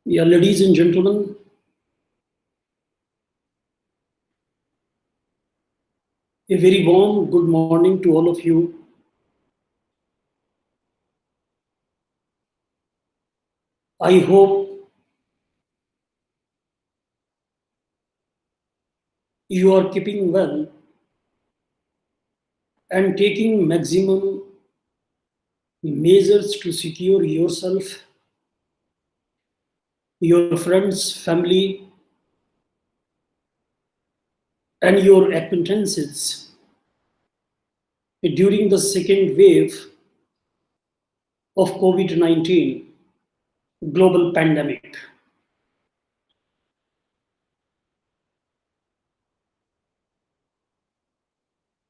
Yeah, ladies and gentlemen, a very warm good morning to all of you. I hope you are keeping well and taking maximum measures to secure yourself, your friends, family, and your acquaintances during the second wave of COVID-19 global pandemic.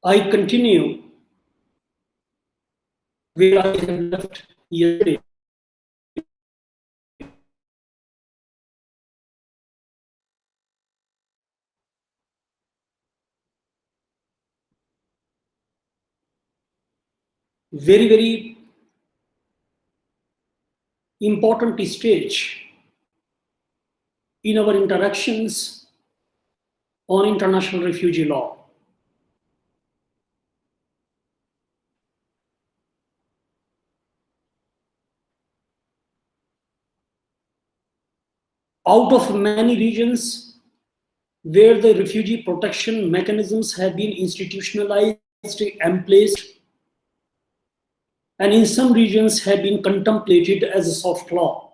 I continue where I have left yesterday very important stage in our interactions on international refugee law. Out of many regions where the refugee protection mechanisms have been institutionalized and placed, and in some regions have been contemplated as a soft law.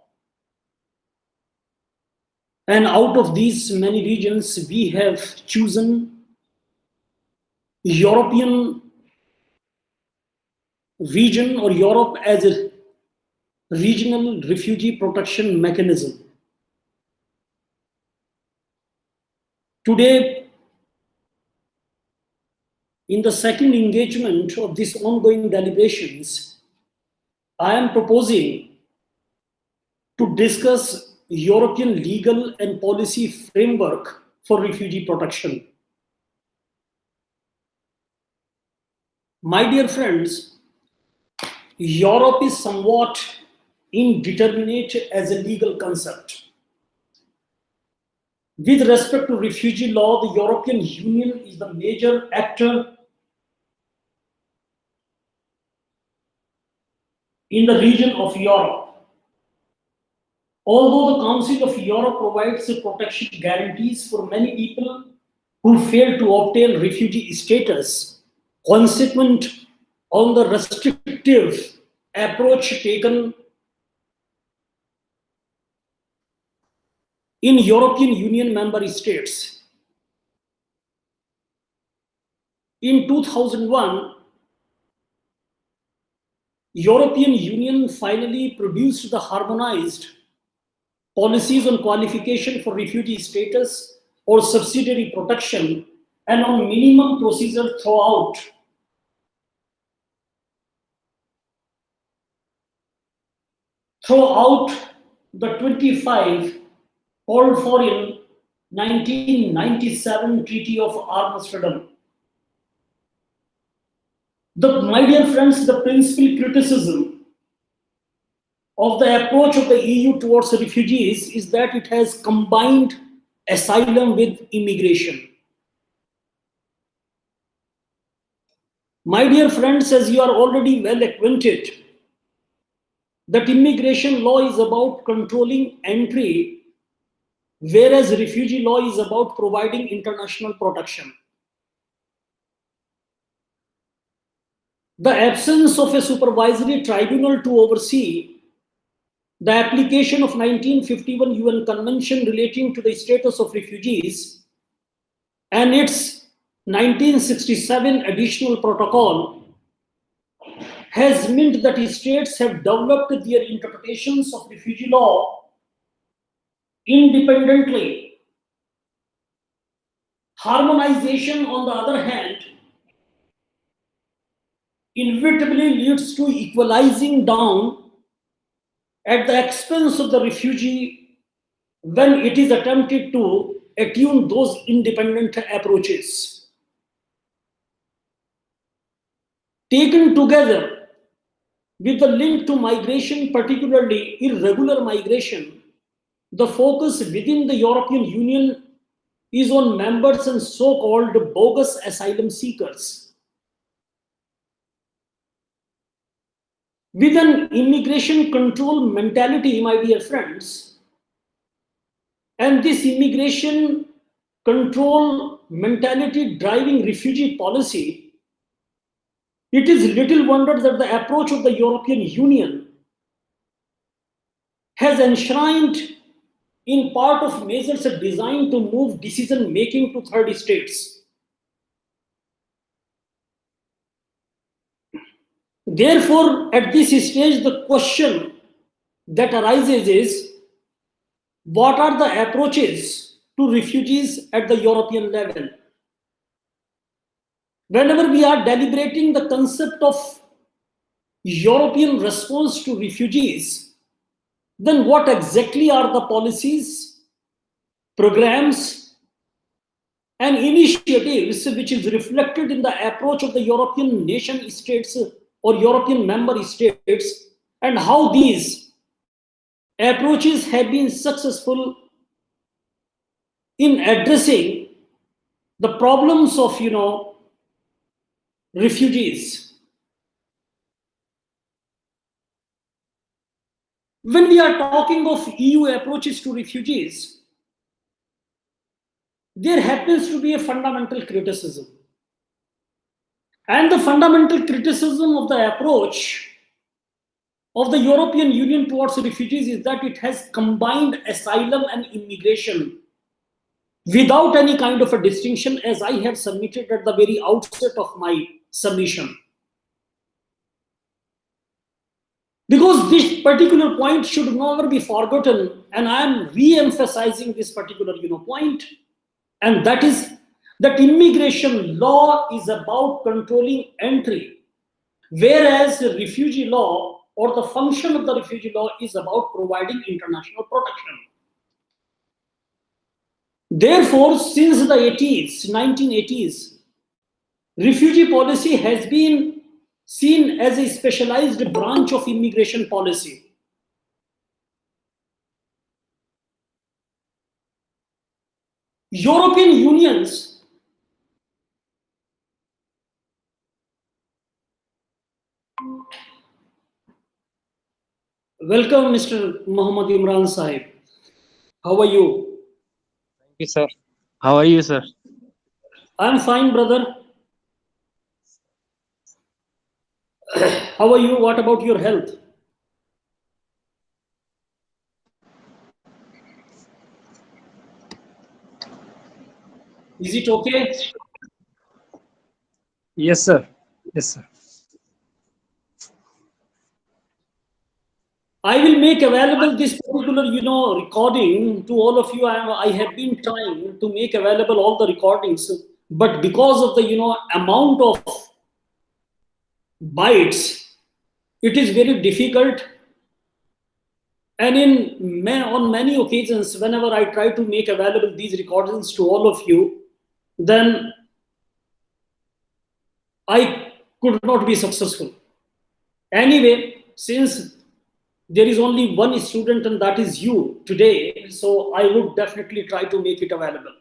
And out of these many regions, we have chosen European region or Europe as a regional refugee protection mechanism. Today, in the second engagement of these ongoing deliberations, I am proposing to discuss European legal and policy framework for refugee protection. My dear friends, Europe is somewhat indeterminate as a legal concept. With respect to refugee law, the European Union is the major actor in the region of Europe. Although the Council of Europe provides protection guarantees for many people who fail to obtain refugee status, consequent on the restrictive approach taken in European Union member states. In 2001, European Union finally produced the harmonized policies on qualification for refugee status or subsidiary protection and on minimum procedure throughout the 25 called for in 1997 Treaty of Amsterdam. My dear friends, the principal criticism of the approach of the EU towards refugees is that it has combined asylum with immigration. My dear friends, as you are already well acquainted, that immigration law is about controlling entry, whereas refugee law is about providing international protection. The absence of a supervisory tribunal to oversee the application of 1951 UN Convention relating to the status of refugees and its 1967 additional protocol has meant that states have developed their interpretations of refugee law independently. Harmonization, on the other hand, inevitably leads to equalizing down at the expense of the refugee when it is attempted to attune those independent approaches. Taken together with the link to migration, particularly irregular migration, the focus within the European Union is on members and so-called bogus asylum seekers. With an immigration control mentality, my dear friends, and this immigration control mentality driving refugee policy, it is little wonder that the approach of the European Union has enshrined in part of measures designed to move decision making to third states. Therefore, at this stage, the question that arises is, what are the approaches to refugees at the European level? Whenever we are deliberating the concept of European response to refugees, then what exactly are the policies, programs, and initiatives which is reflected in the approach of the European nation states or European member states, and how these approaches have been successful in addressing the problems of refugees. When we are talking of EU approaches to refugees, there happens to be a fundamental criticism. And the fundamental criticism of the approach of the European Union towards refugees is that it has combined asylum and immigration without any kind of a distinction, as I have submitted at the very outset of my submission. Because this particular point should never be forgotten, and I am re-emphasizing this particular point, and that is that immigration law is about controlling entry, whereas refugee law or the function of the refugee law is about providing international protection. Therefore, since the 1980s, refugee policy has been seen as a specialized branch of immigration policy. European unions welcome, Mr. Muhammad Imran Sahib. How are you? Thank you, sir. How are you, sir? I'm fine, brother. How are you? What about your health? Is it okay? Yes, sir. Yes, sir. I will make available this particular, recording to all of you. I have been trying to make available all the recordings, but because of the, amount of bytes, it is very difficult. And on many occasions, whenever I try to make available these recordings to all of you, then I could not be successful. Anyway, since there is only one student and that is you today, so I would definitely try to make it available.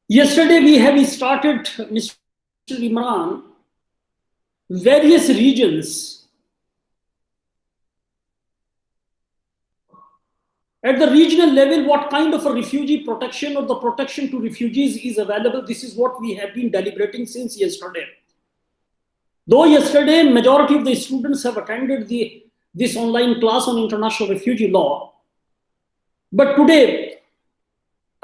Yesterday we have started, Mr. Imran, various regions. At the regional level, what kind of a refugee protection or the protection to refugees is available? This is what we have been deliberating since yesterday. Though yesterday, majority of the students have attended this online class on international refugee law, but today,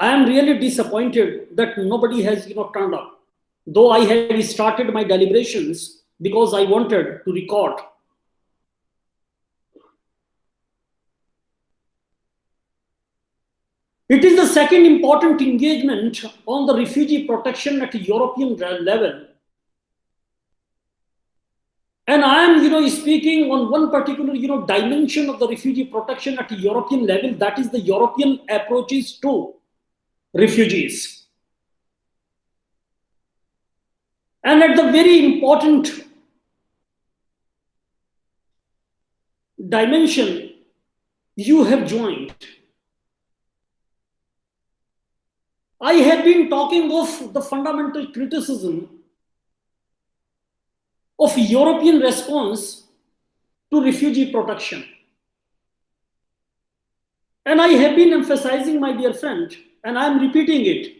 I am really disappointed that nobody has turned up. Though I have started my deliberations because I wanted to record. It is the second important engagement on the refugee protection at a European level. And I am, speaking on one particular, dimension of the refugee protection at a European level, that is the European approaches to refugees. And at the very important dimension, you have joined. I have been talking of the fundamental criticism of European response to refugee protection. And I have been emphasizing, my dear friend, and I am repeating it.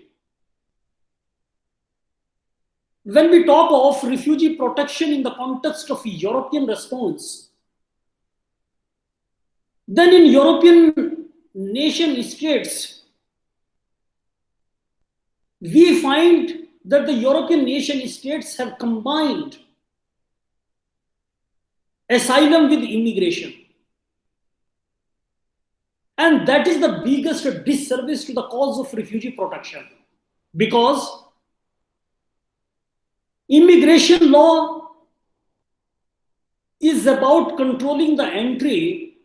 When we talk of refugee protection in the context of European response, then in European nation states, we find that the European nation states have combined asylum with immigration. And that is the biggest disservice to the cause of refugee protection, because immigration law is about controlling the entry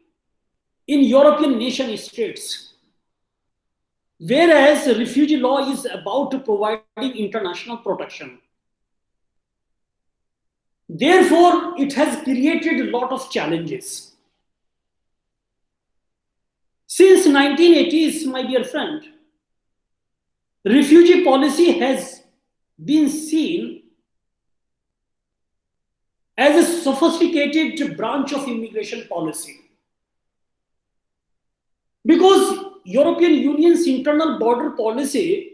in European nation states, whereas refugee law is about providing international protection. Therefore, it has created a lot of challenges. Since 1980s, my dear friend, refugee policy has been seen as a sophisticated branch of immigration policy. Because European Union's internal border policy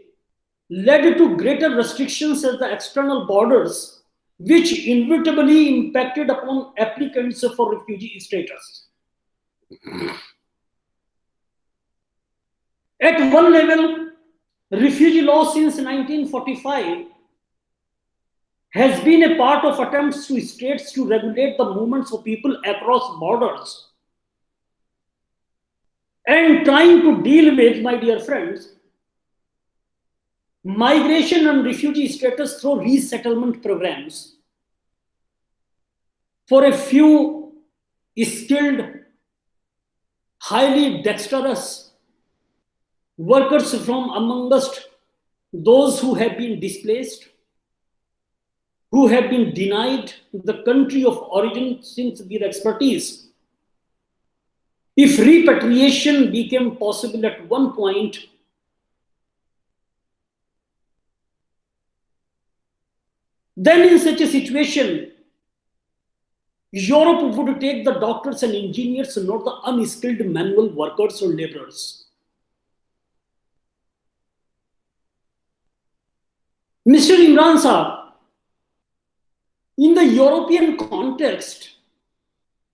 led to greater restrictions at the external borders, which inevitably impacted upon applicants for refugee status. At one level, refugee law since 1945 has been a part of attempts to states to regulate the movements of people across borders and trying to deal with, my dear friends, migration and refugee status through resettlement programs for a few skilled, highly dexterous workers from amongst those who have been displaced, who have been denied the country of origin since their expertise. If repatriation became possible at one point, then in such a situation, Europe would take the doctors and engineers, not the unskilled manual workers or laborers. Mr. Imran Sahab, in the European context,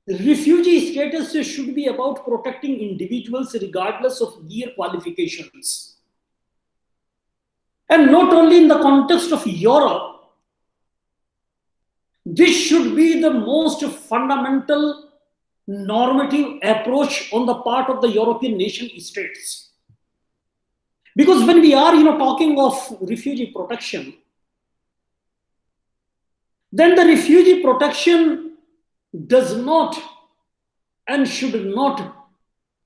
refugee status should be about protecting individuals regardless of their qualifications. And not only in the context of Europe, this should be the most fundamental normative approach on the part of the European nation states. Because when we are talking of refugee protection, then the refugee protection does not and should not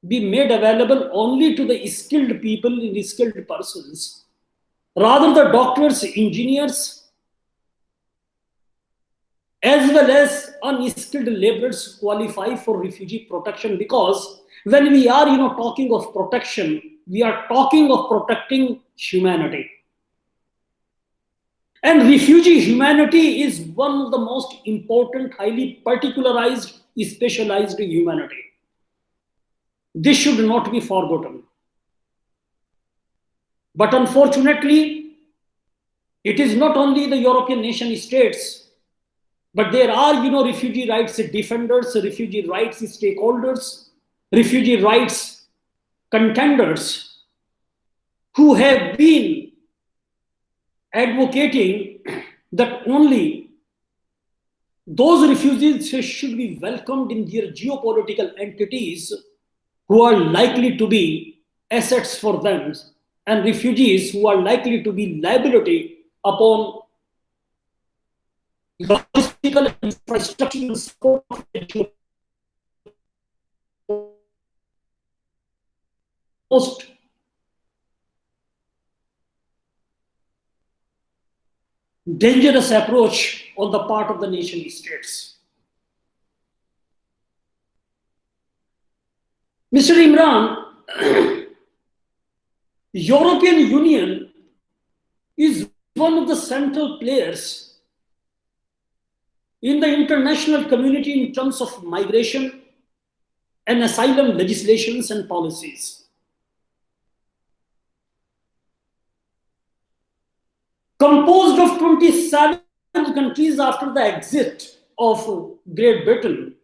be made available only to the skilled people and skilled persons. Rather, the doctors, engineers, as well as unskilled laborers qualify for refugee protection, because when we are talking of protection, we are talking of protecting humanity. And refugee humanity is one of the most important, highly particularized, specialized humanity. This should not be forgotten. But unfortunately, it is not only the European nation states, but there are refugee rights defenders, refugee rights stakeholders, refugee rights contenders who have been advocating that only those refugees should be welcomed in their geopolitical entities who are likely to be assets for them, and refugees who are likely to be liability upon logistical and infrastructural support of the most dangerous approach on the part of the nation states. Mr. Imran, European Union is one of the central players in the international community in terms of migration and asylum legislations and policies. Composed of 27 countries after the exit of Great Britain,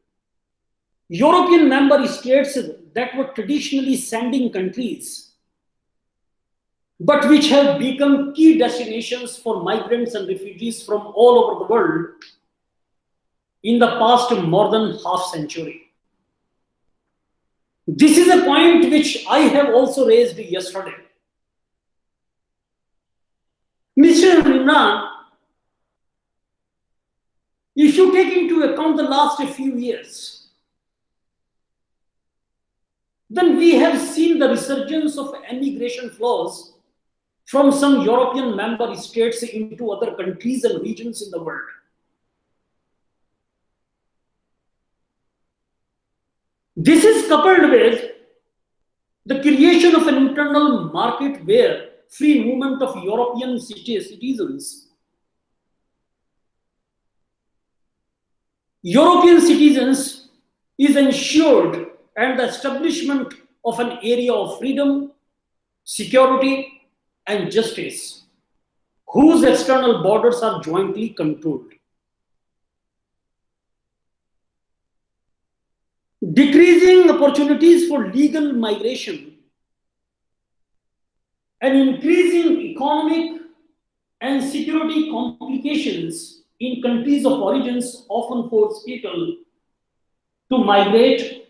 European member states that were traditionally sending countries, but which have become key destinations for migrants and refugees from all over the world in the past more than half century. This is a point which I have also raised yesterday. Mr. Imran, if you take into account the last few years, then we have seen the resurgence of emigration flows from some European member states into other countries and regions in the world. This is coupled with the creation of an internal market where free movement of European citizens is ensured, and the establishment of an area of freedom, security, and justice, whose external borders are jointly controlled. Decreasing opportunities for legal migration and increasing economic and security complications in countries of origins often force people to migrate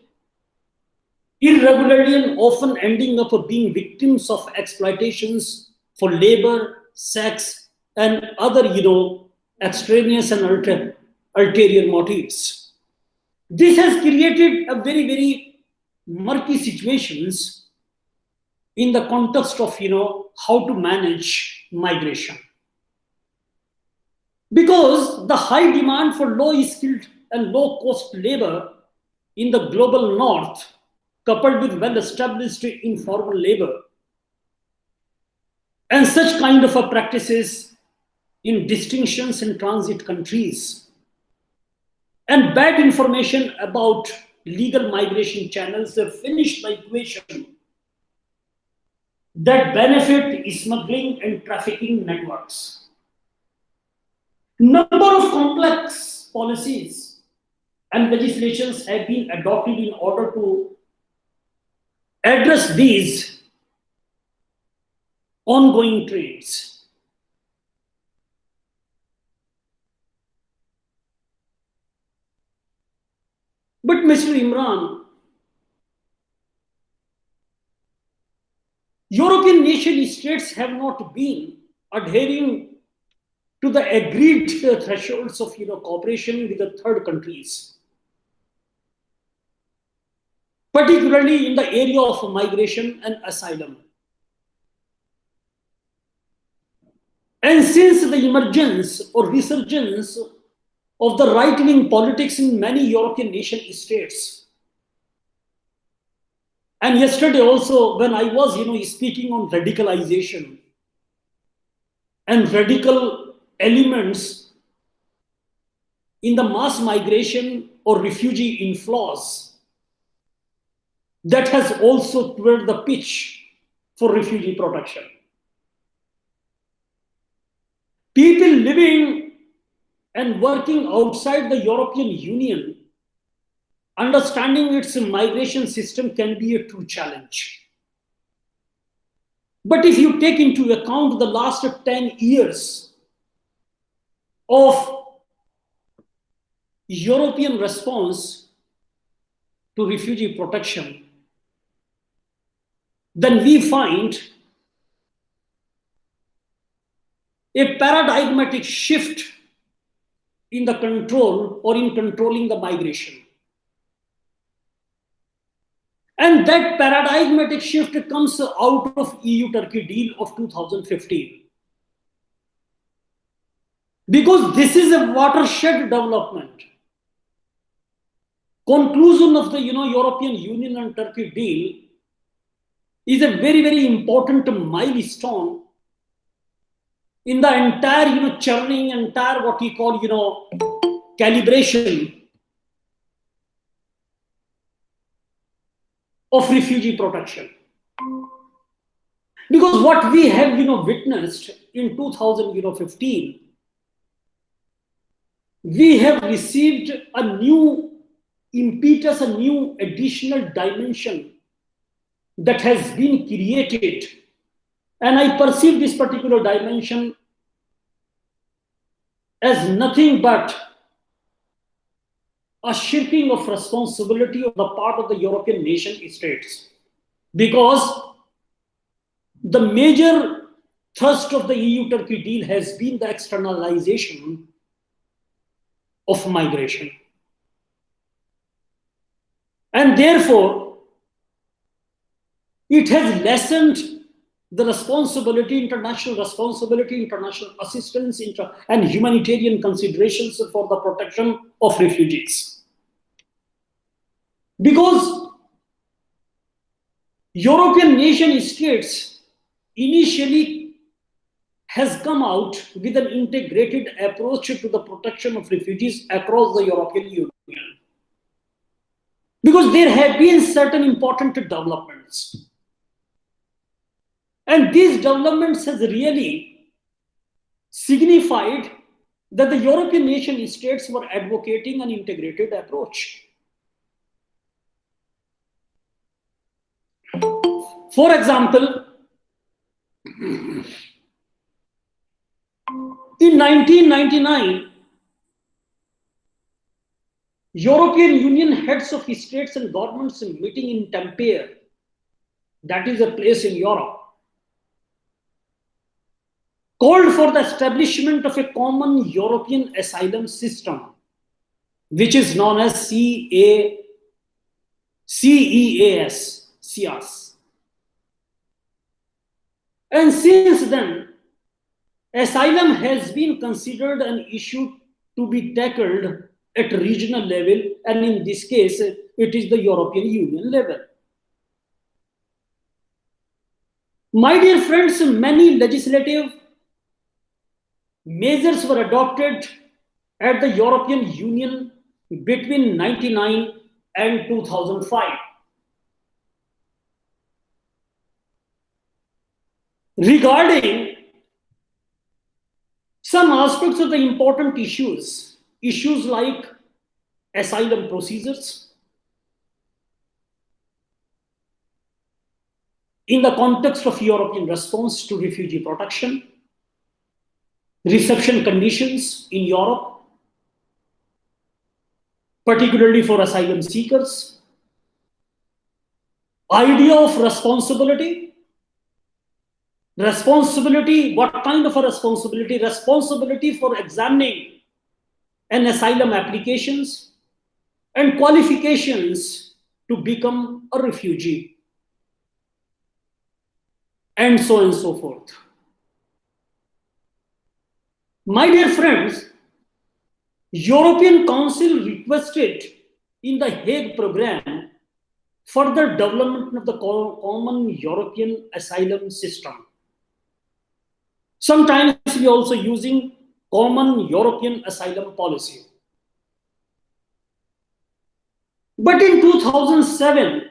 irregularly and often ending up being victims of exploitations for labor, sex, and other, extraneous and ulterior motives. This has created a very, very murky situations in the context of, how to manage migration. Because the high demand for low skilled and low cost labor in the global north, coupled with well established informal labor, and such kind of practices in distinctions in transit countries, and bad information about legal migration channels have finished the equation that benefit smuggling and trafficking networks. Number of complex policies and legislations have been adopted in order to address these ongoing trends. But Mr. Imran, European nation states have not been adhering to the agreed thresholds of cooperation with the third countries, particularly in the area of migration and asylum. And since the emergence or resurgence of the right-wing politics in many European nation states, and yesterday also when I was speaking on radicalization and radical elements in the mass migration or refugee inflows, that has also cleared the pitch for refugee protection. People living and working outside the European Union, understanding its migration system can be a true challenge. But if you take into account the last 10 years of European response to refugee protection, then we find a paradigmatic shift in the control or in controlling the migration. And that paradigmatic shift comes out of EU-Turkey deal of 2015. Because this is a watershed development. Conclusion of the European Union and Turkey deal is a very, very important milestone in the entire churning, entire what we call calibration of refugee protection. Because what we have witnessed in 2015, we have received a new impetus, a new additional dimension that has been created. And I perceive this particular dimension as nothing but a shirking of responsibility on the part of the European nation states. Because the major thrust of the EU-Turkey deal has been the externalization of migration. And therefore, it has lessened the responsibility, international assistance, and humanitarian considerations for the protection of refugees. Because European nation states initially has come out with an integrated approach to the protection of refugees across the European Union. Because there have been certain important developments. And these developments has really signified that the European nation states were advocating an integrated approach. For example, in 1999, European Union heads of states and governments meeting in Tampere, that is a place in Europe, called for the establishment of a common European asylum system, which is known as CEAS. And since then, asylum has been considered an issue to be tackled at regional level, and in this case, it is the European Union level. My dear friends, many legislative measures were adopted at the European Union between 1999 and 2005. Regarding some aspects of the important issues like asylum procedures, in the context of European response to refugee protection, reception conditions in Europe, particularly for asylum seekers, idea of responsibility, what kind of a responsibility? Responsibility for examining an asylum applications and qualifications to become a refugee, and so on and so forth. My dear friends, European Council requested in the Hague Programme further development of the common European asylum system. Sometimes we are also using common European asylum policy. But in 2007,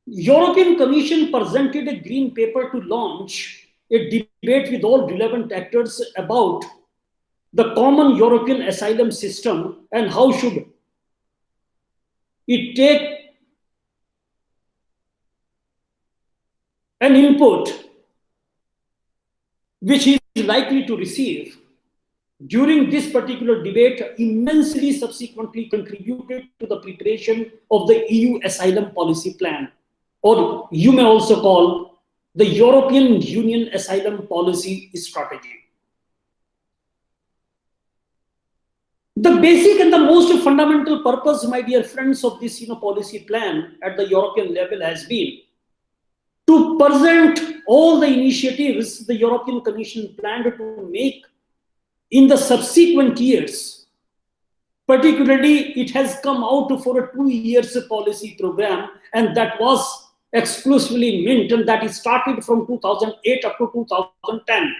European Commission presented a green paper to launch a debate with all relevant actors about the common European asylum system and how should it take an input which he is likely to receive. During this particular debate, immensely subsequently contributed to the preparation of the EU asylum policy plan, or you may also call the European Union asylum policy strategy. The basic and the most fundamental purpose, my dear friends, of this policy plan at the European level has been to present all the initiatives the European Commission planned to make in the subsequent years. Particularly, it has come out for a 2 years policy program, and that was exclusively meant, and that is started from 2008 up to 2010.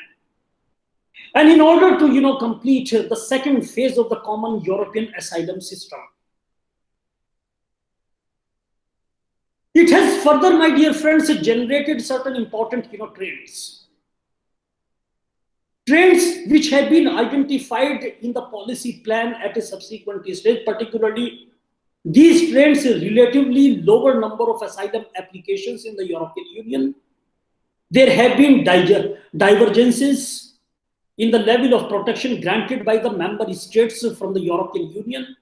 And in order to complete the second phase of the common European asylum system, it has further, my dear friends, generated certain important trends. Trends which have been identified in the policy plan at a subsequent stage, particularly these trends a relatively lower number of asylum applications in the European Union. There have been divergences in the level of protection granted by the member states from the European Union.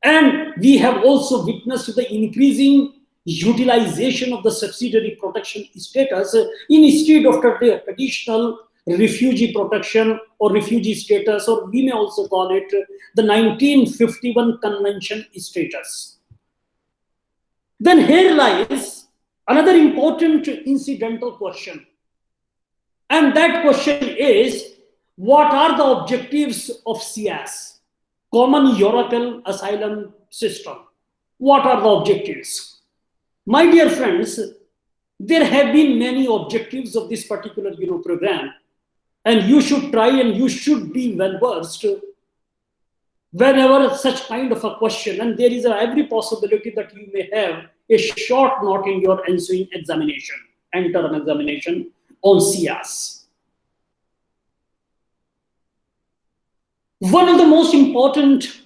And we have also witnessed the increasing utilization of the subsidiary protection status instead of the traditional refugee protection or refugee status, or we may also call it the 1951 Convention status. Then here lies another important incidental question. And that question is, what are the objectives of CEAS, Common European Asylum system. What are the objectives? My dear friends, there have been many objectives of this particular program, and you should try and you should be well versed whenever such kind of a question, and there is every possibility that you may have a short note in your ensuing examination, enter an examination on CLASS. One of the most important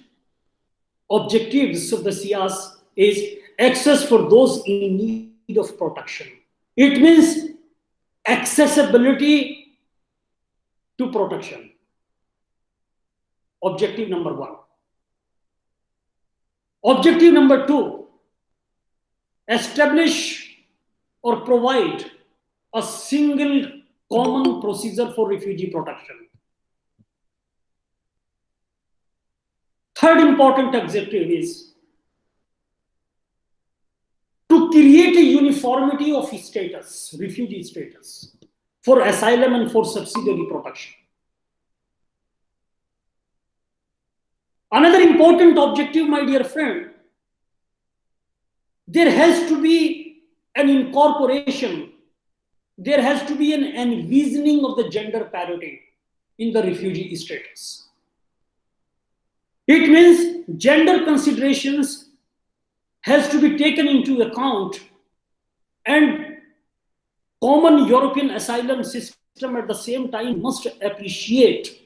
objectives of the CLASS is access for those in need of protection. It means accessibility to protection. Objective number one. Objective number two, establish or provide a single common procedure for refugee protection. Third important objective is to create a uniformity of status, refugee status, for asylum and for subsidiary protection. Another important objective, my dear friend, there has to be an incorporation, there has to be an envisioning of the gender parity in the refugee status. It means gender considerations has to be taken into account, and common European asylum system at the same time must appreciate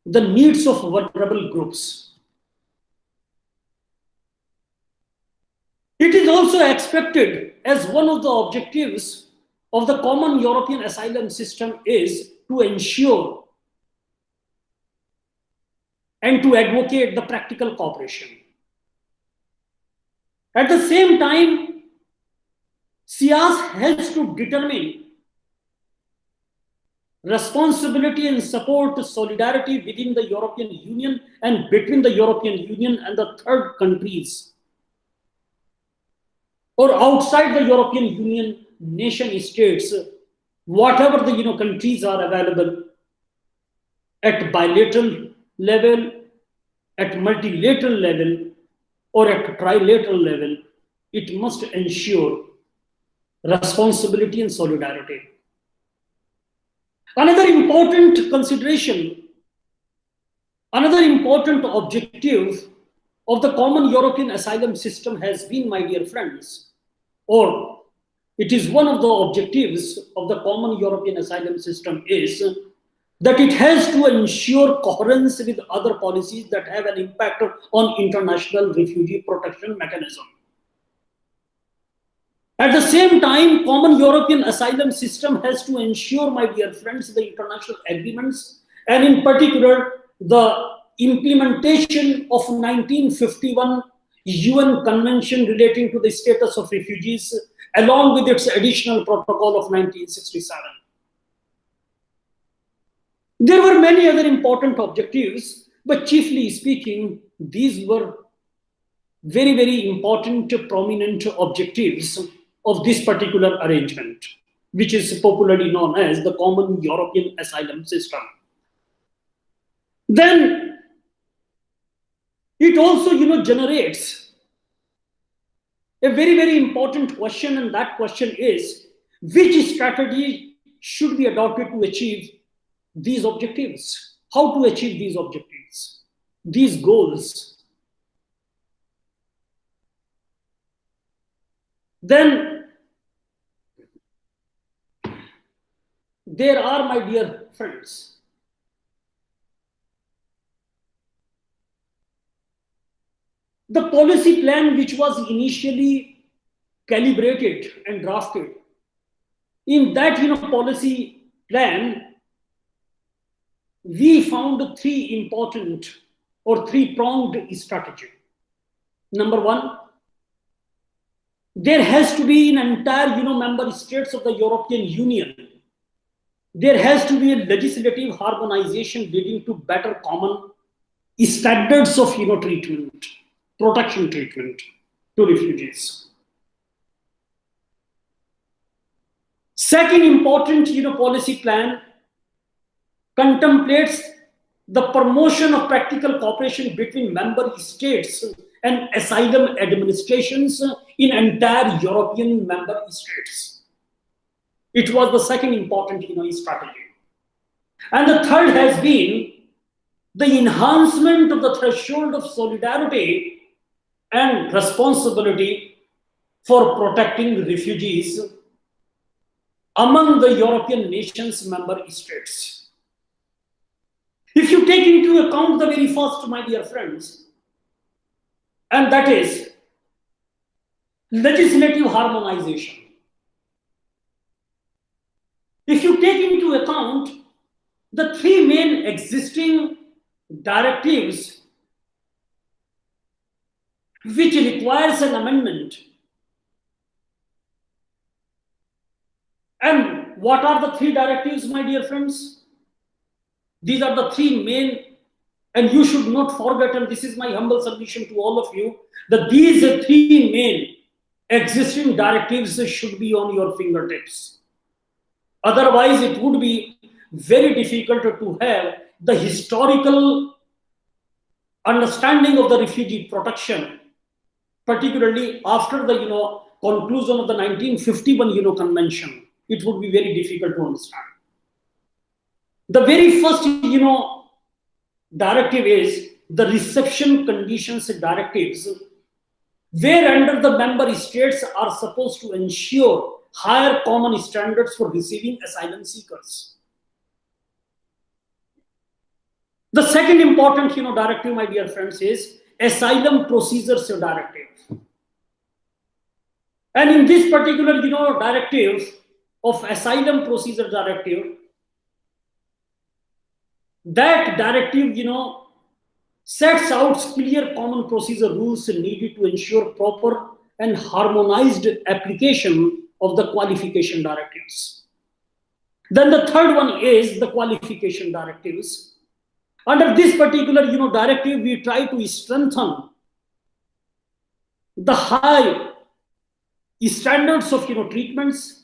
the needs of vulnerable groups. It is also expected as one of the objectives of the common European asylum system is to ensure and to advocate the practical cooperation. At the same time, CLASS has to determine responsibility and support solidarity within the European Union and between the European Union and the third countries or outside the European Union nation states, whatever the countries are available at bilateral level, at multilateral level, or at trilateral level, it must ensure responsibility and solidarity. Another important consideration, another important objective of the common European asylum system has been, my dear friends, or it is one of the objectives of the common European asylum system is that it has to ensure coherence with other policies that have an impact on international refugee protection mechanism. At the same time, common European asylum system has to ensure, my dear friends, the international agreements, and in particular, the implementation of 1951 UN Convention relating to the status of refugees, along with its additional protocol of 1967. There were many other important objectives, but chiefly speaking, these were very, very important, prominent objectives of this particular arrangement, which is popularly known as the common European asylum system. Then it also, generates a very, very important question, and that question is, which strategy should be adopted to achieve these objectives? How to achieve these objectives, these goals? Then there are, my dear friends, the policy plan which was initially calibrated and drafted. In that policy plan, we found three important or three-pronged strategy. Number one, there has to be in entire member states of the European Union, there has to be a legislative harmonization leading to better common standards of treatment, protection treatment to refugees. Second important policy plan contemplates the promotion of practical cooperation between member states and asylum administrations in entire European member states. It was the second important strategy. And the third has been the enhancement of the threshold of solidarity and responsibility for protecting refugees among the European nations member states. If you take into account the very first, my dear friends, and that is legislative harmonization. If you take into account the three main existing directives which requires an amendment, and what are the three directives, my dear friends? These are the three main, and you should not forget, and this is my humble submission to all of you, that these three main existing directives should be on your fingertips. Otherwise, it would be very difficult to have the historical understanding of the refugee protection, particularly after the conclusion of the 1951 convention. It would be very difficult to understand. The very first directive is the reception conditions directives, where under the member states are supposed to ensure higher common standards for receiving asylum seekers. The second important directive, my dear friends, is Asylum Procedures Directive. And in this particular directive of Asylum Procedure Directive, that directive sets out clear common procedure rules needed to ensure proper and harmonized application of the qualification directives. Then the third one is the qualification directives. Under this particular directive, we try to strengthen the high standards of treatments,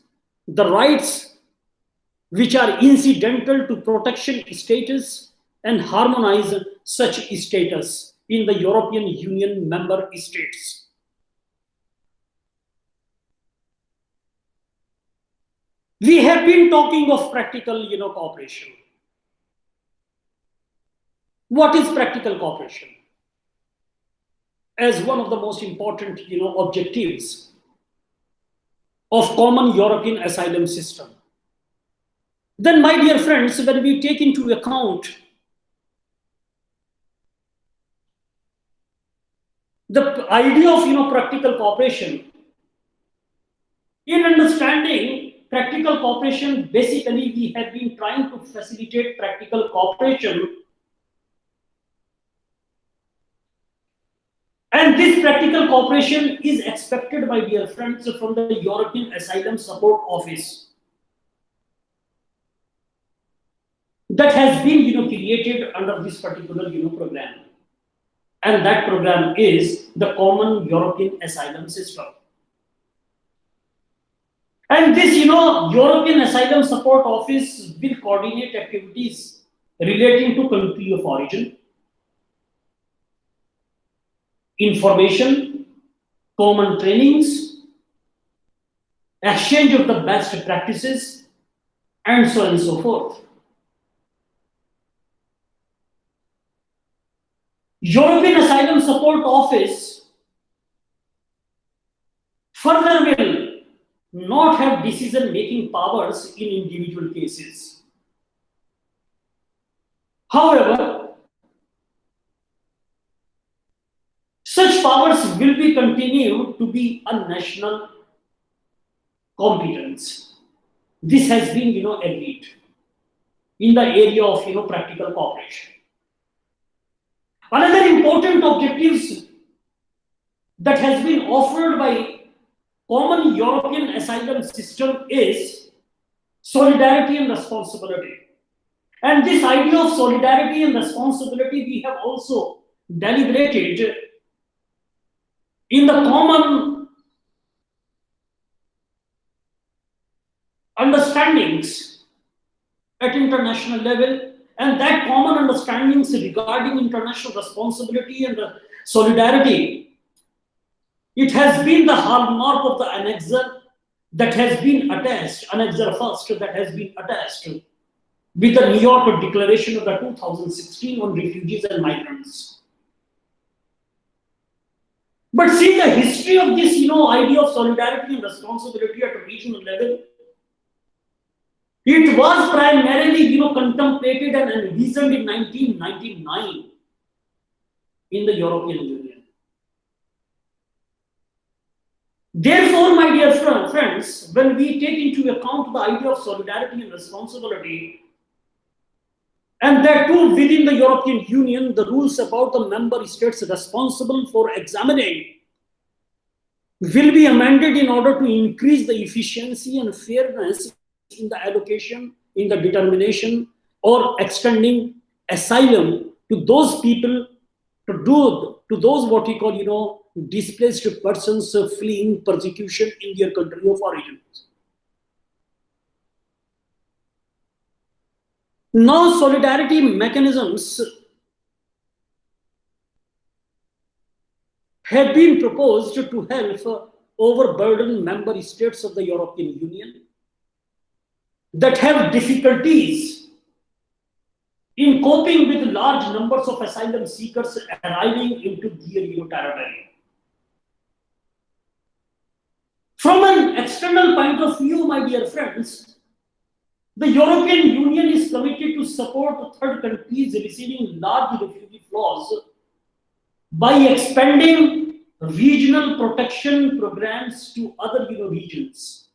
the rights which are incidental to protection status, and harmonize such status in the European Union member states. We have been talking of practical cooperation. What is practical cooperation? As one of the most important objectives of common European asylum system. Then, my dear friends, when we take into account the idea of practical cooperation, in understanding practical cooperation, basically we have been trying to facilitate practical cooperation, and this practical cooperation is expected, my dear friends, from the European Asylum Support Office that has been created under this particular program, and that program is the Common European Asylum System. And this European Asylum Support Office will coordinate activities relating to country of origin, information, common trainings, exchange of the best practices, and so on and so forth. European Asylum Support Office further will not have decision-making powers in individual cases. However, such powers will be continued to be a national competence. This has been agreed in the area of practical cooperation. Another important objectives that has been offered by Common European Asylum System is solidarity and responsibility. And this idea of solidarity and responsibility we have also deliberated in the common understandings at international level, and that common understandings regarding international responsibility and solidarity, it has been the hallmark of the annexure that has been attached, annexure first, that has been attached with the New York Declaration of the 2016 on refugees and migrants. But see, the history of this, idea of solidarity and responsibility at a regional level, it was primarily, contemplated and envisioned in 1999 in the European Union. Therefore, my dear friends, when we take into account the idea of solidarity and responsibility, and that too within the European Union, the rules about the member states responsible for examining will be amended in order to increase the efficiency and fairness in the allocation, in the determination, or extending asylum to those people, to those what we call, displaced persons fleeing persecution in their country of origin. Now, solidarity mechanisms have been proposed to help overburden member states of the European Union that have difficulties in coping with large numbers of asylum seekers arriving into their territory. From an external point of view, my dear friends, the European Union is committed to support third countries receiving large refugee flows by expanding regional protection programs to other regions,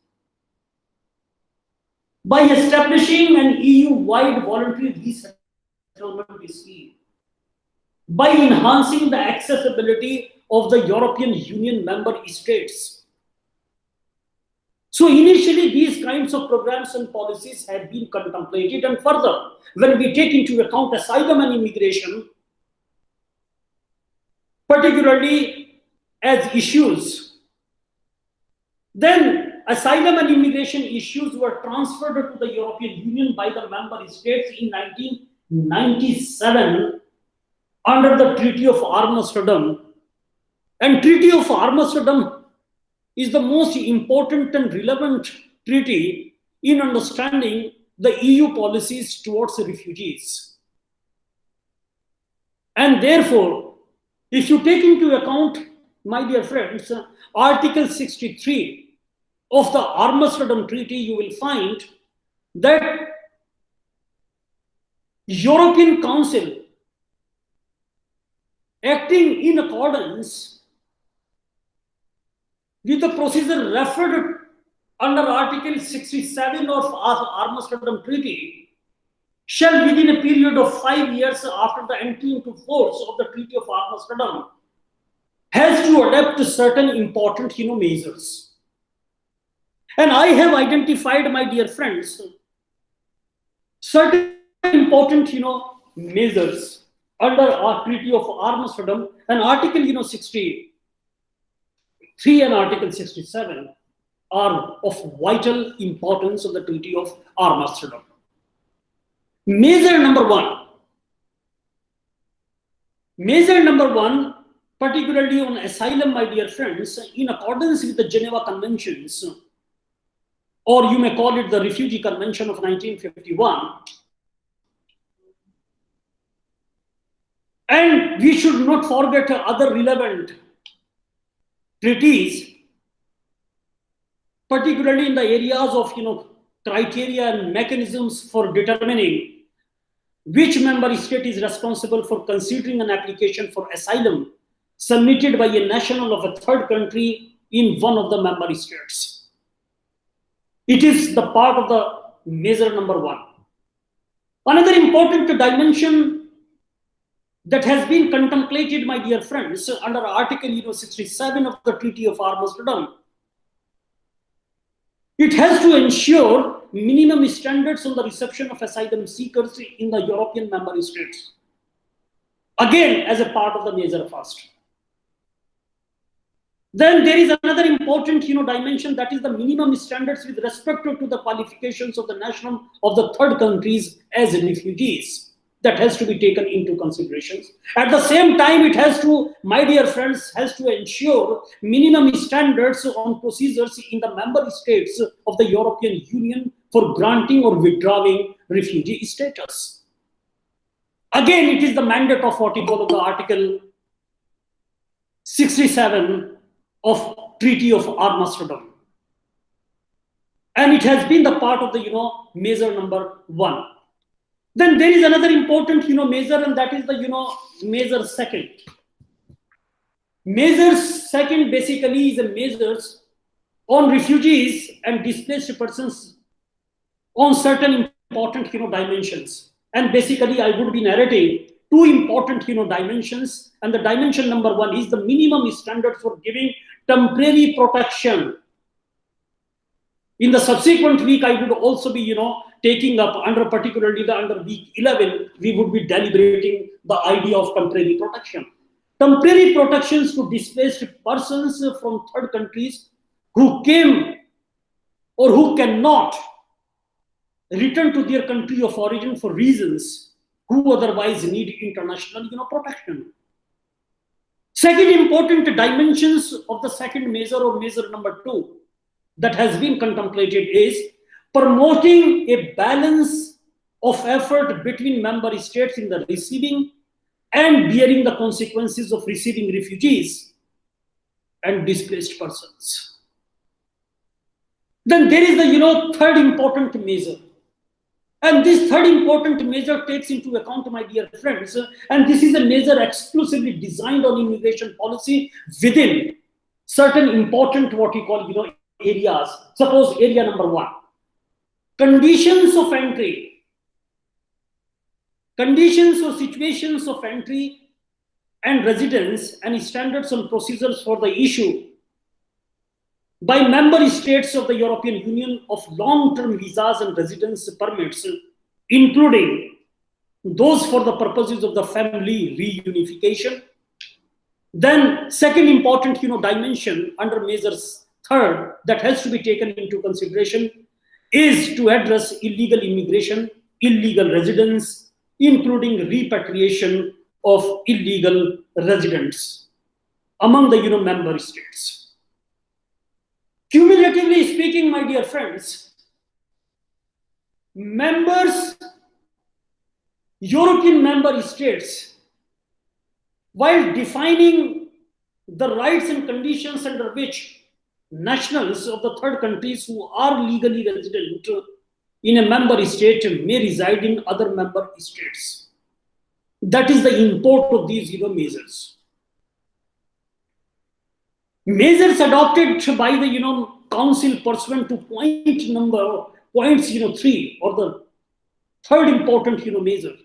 by establishing an EU-wide voluntary resettlement scheme, by enhancing the accessibility of the European Union member states. So initially, these kinds of programs and policies had been contemplated, and further, when we take into account asylum and immigration, particularly as issues, then asylum and immigration issues were transferred to the European Union by the member states in 1997 under the Treaty of Amsterdam. And Treaty of Amsterdam is the most important and relevant treaty in understanding the EU policies towards refugees. And therefore, if you take into account, my dear friends, Article 63 of the Amsterdam Treaty, you will find that European Council, acting in accordance with the procedure referred under Article 67 of Amsterdam Treaty, shall within a period of 5 years after the entry into force of the Treaty of Amsterdam, has to adopt certain important measures. And I have identified, my dear friends, certain important measures under our Treaty of Amsterdam, and Article 63 and Article 67 are of vital importance of the Treaty of Amsterdam. Measure number one, particularly on asylum, my dear friends, in accordance with the Geneva Conventions, or you may call it the Refugee Convention of 1951, and we should not forget other relevant treaties, particularly in the areas of criteria and mechanisms for determining which member state is responsible for considering an application for asylum submitted by a national of a third country in one of the member states. It is the part of the measure number one. Another important dimension that has been contemplated, my dear friends, under Article 67 of the Treaty of Amsterdam, it has to ensure minimum standards on the reception of asylum seekers in the European member states. Again, as a part of the measure first. Then there is another important dimension, that is the minimum standards with respect to the qualifications of the national of the third countries as refugees. that has to be taken into consideration. At the same time, it has to, my dear friends, has to ensure minimum standards on procedures in the member states of the European Union for granting or withdrawing refugee status. Again, it is the mandate of what you call the Article 67 of Treaty of Amsterdam. And it has been the part of the, measure number 1. Then there is another important, measure, and that is the, measure 2. Measure 2 basically is a measures on refugees and displaced persons on certain important, dimensions. And basically, I would be narrating 2 important, dimensions. And the dimension number 1 is the minimum standard for giving temporary protection. In the subsequent week, I would also be, taking up particularly under week 11, we would be deliberating the idea of temporary protection. Temporary protections to displaced persons from third countries who came or who cannot return to their country of origin for reasons who otherwise need international, protection. Second important dimensions of the second measure or measure number 2 that has been contemplated is promoting a balance of effort between member states in the receiving and bearing the consequences of receiving refugees and displaced persons. Then there is the third important measure. And this third important measure takes into account, my dear friends, and this is a measure exclusively designed on immigration policy within certain important what you call areas. Suppose area number 1. Conditions of entry. Conditions or situations of entry and residence and standards and procedures for the issue by member states of the European Union of long-term visas and residence permits, including those for the purposes of the family reunification. Then second important dimension under measures 3rd that has to be taken into consideration is to address illegal immigration, illegal residence, including repatriation of illegal residents among the member states. Cumulatively speaking, my dear friends, European member states, while defining the rights and conditions under which nationals of the third countries who are legally resident in a member state may reside in other member states. That is the import of these measures. Measures adopted by the Council pursuant to points 3 or the third important measure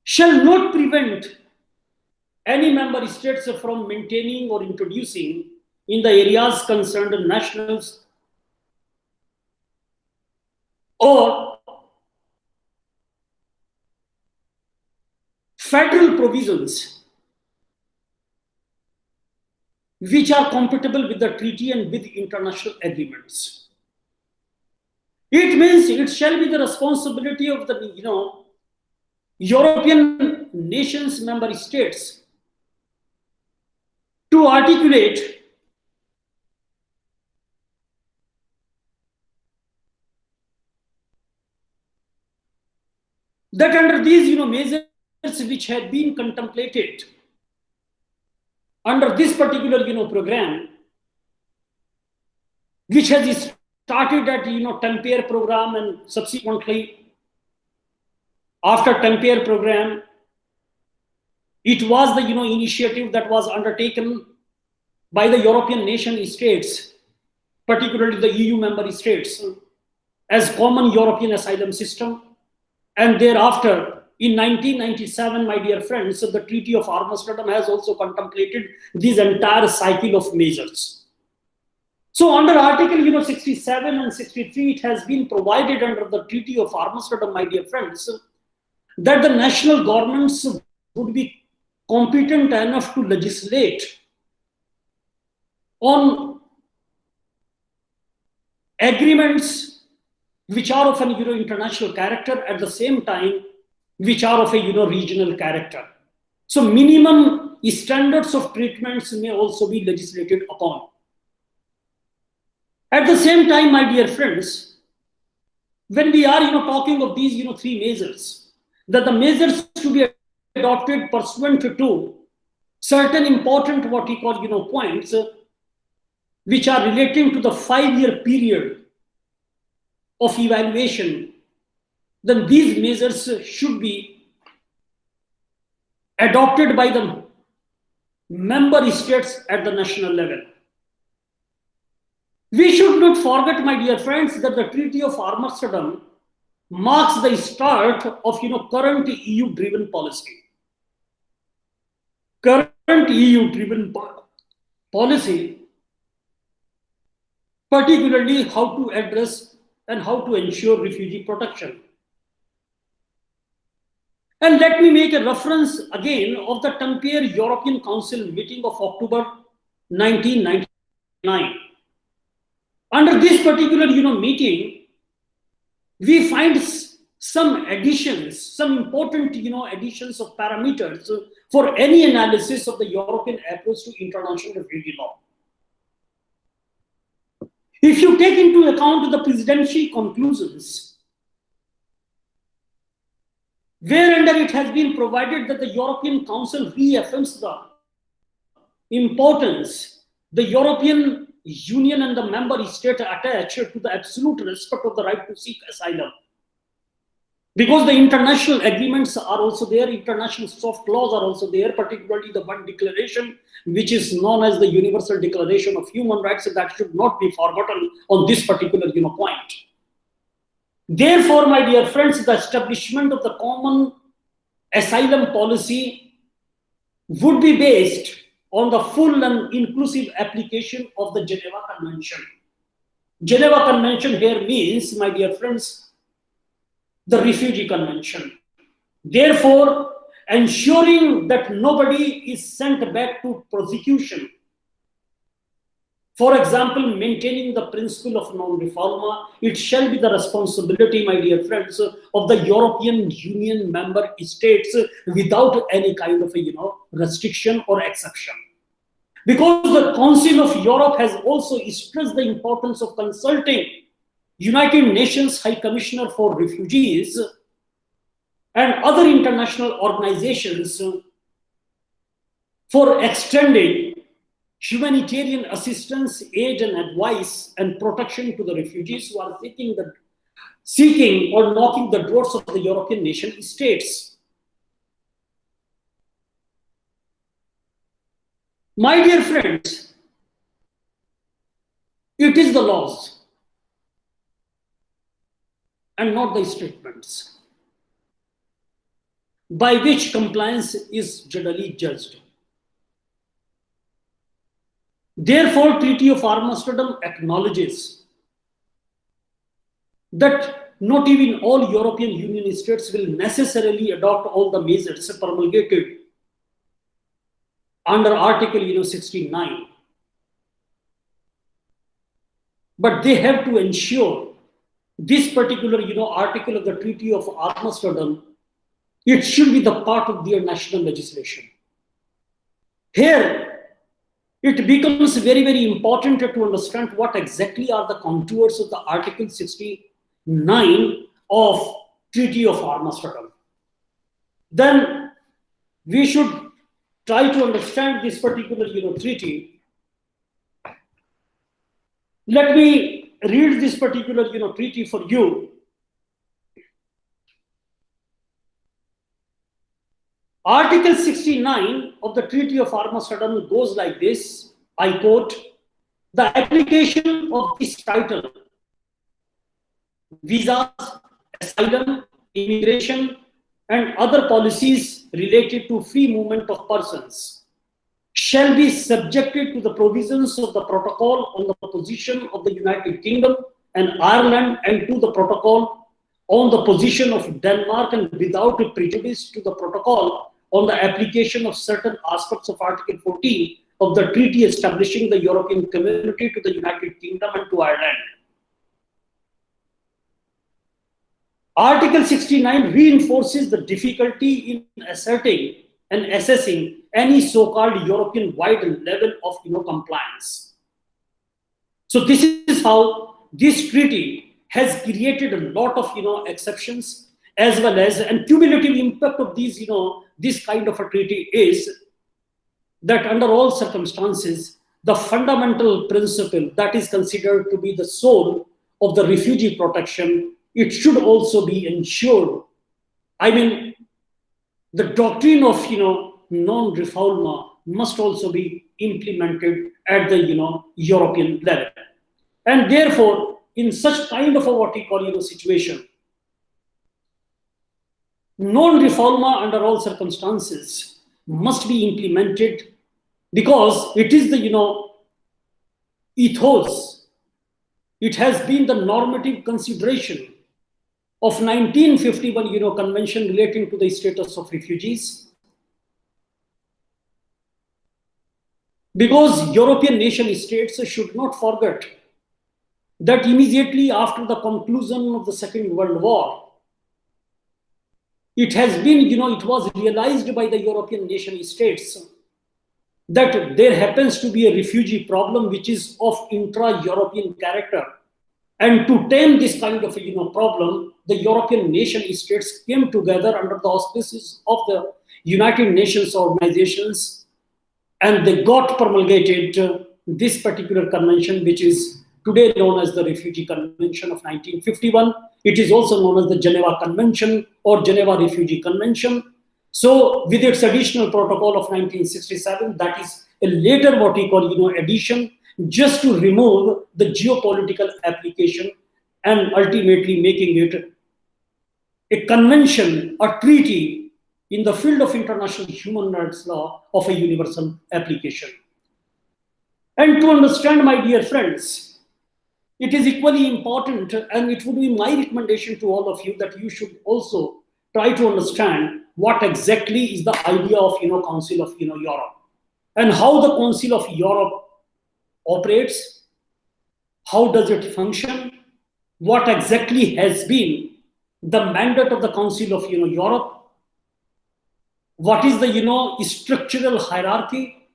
shall not prevent any member states from maintaining or introducing in the areas concerned nationals or federal provisions which are compatible with the treaty and with international agreements. It means it shall be the responsibility of the European nations member states to articulate that under these measures which have been contemplated under this particular program, which has started at Tampere program and subsequently after Tampere program, it was the initiative that was undertaken by the European nation states, particularly the EU member states, as common European asylum system. And thereafter, in 1997, my dear friends, the Treaty of Amsterdam has also contemplated this entire cycle of measures. So under Article 67 and 63, it has been provided under the Treaty of Amsterdam, my dear friends, that the national governments would be competent enough to legislate on agreements which are of an international character, at the same time, which are of a regional character. So minimum standards of treatments may also be legislated upon. At the same time, my dear friends, when we are talking of these three measures, that the measures to be adopted pursuant to certain important what we call points which are relating to the 5-year period of evaluation, then these measures should be adopted by the member states at the national level. We should not forget, my dear friends, that the Treaty of Amsterdam marks the start of current EU-driven policy. Current EU-driven policy, particularly how to address and how to ensure refugee protection. And let me make a reference again of the Tampere European Council meeting of October 1999. Under this particular meeting, we find some additions, some important additions of parameters for any analysis of the European approach to international refugee law. If you take into account the presidential conclusions, whereunder it has been provided that the European Council reaffirms the importance the European Union and the member state attach to the absolute respect of the right to seek asylum. Because the international agreements are also there, international soft laws are also there, particularly the one declaration which is known as the Universal Declaration of Human Rights, that should not be forgotten on this particular point. Therefore, my dear friends, the establishment of the common asylum policy would be based on the full and inclusive application of the Geneva Convention. Geneva Convention here means, my dear friends, the Refugee Convention. Therefore, ensuring that nobody is sent back to prosecution. For example, maintaining the principle of non-refoulement, it shall be the responsibility, my dear friends, of the European Union member states without any kind of restriction or exception. Because the Council of Europe has also stressed the importance of consulting United Nations High Commissioner for Refugees and other international organizations for extending humanitarian assistance, aid and advice and protection to the refugees who are seeking or knocking the doors of the European nation states. My dear friends, it is the laws and not the statements by which compliance is generally judged. Therefore, Treaty of Amsterdam acknowledges that not even all European Union states will necessarily adopt all the measures promulgated under Article 69. But they have to ensure this particular article of the Treaty of Amsterdam, it should be the part of their national legislation. Here, it becomes very, very important to understand what exactly are the contours of the Article 69 of Treaty of Amsterdam. Then we should try to understand this particular treaty. Let me read this particular treaty for you. Article 69 of the Treaty of Amsterdam goes like this, I quote, "The application of this title, visas, asylum, immigration, and other policies related to free movement of persons shall be subjected to the provisions of the protocol on the position of the United Kingdom and Ireland and to the protocol on the position of Denmark, and without a prejudice to the protocol on the application of certain aspects of Article 14 of the treaty establishing the European Community to the United Kingdom and to Ireland." Article 69 reinforces the difficulty in asserting and assessing any so-called European-wide level of compliance. So this is how this treaty has created a lot of exceptions, as well as, and cumulative impact of these this kind of a treaty is that under all circumstances, the fundamental principle that is considered to be the soul of the refugee protection, it should also be ensured. I mean, the doctrine of non-refoulement must also be implemented at the European level. And therefore, in such kind of a what we call situation, non-refoulement under all circumstances must be implemented, because it is the ethos, it has been the normative consideration of 1951 convention relating to the status of refugees. Because European nation states should not forget that immediately after the conclusion of the Second World War, it has been, it was realized by the European nation states that there happens to be a refugee problem which is of intra-European character. And to tame this kind of problem, the European nation states came together under the auspices of the United Nations organizations, and they got promulgated this particular convention, which is today known as the Refugee Convention of 1951. It is also known as the Geneva Convention or Geneva Refugee Convention. So with its additional protocol of 1967, that is a later what we call addition, just to remove the geopolitical application and ultimately making it a convention, a treaty in the field of international human rights law of a universal application. And to understand, my dear friends, it is equally important, and it would be my recommendation to all of you, that you should also try to understand what exactly is the idea of Council of Europe, and how the Council of Europe operates, how does it function, what exactly has been the mandate of the Council of Europe, what is the structural hierarchy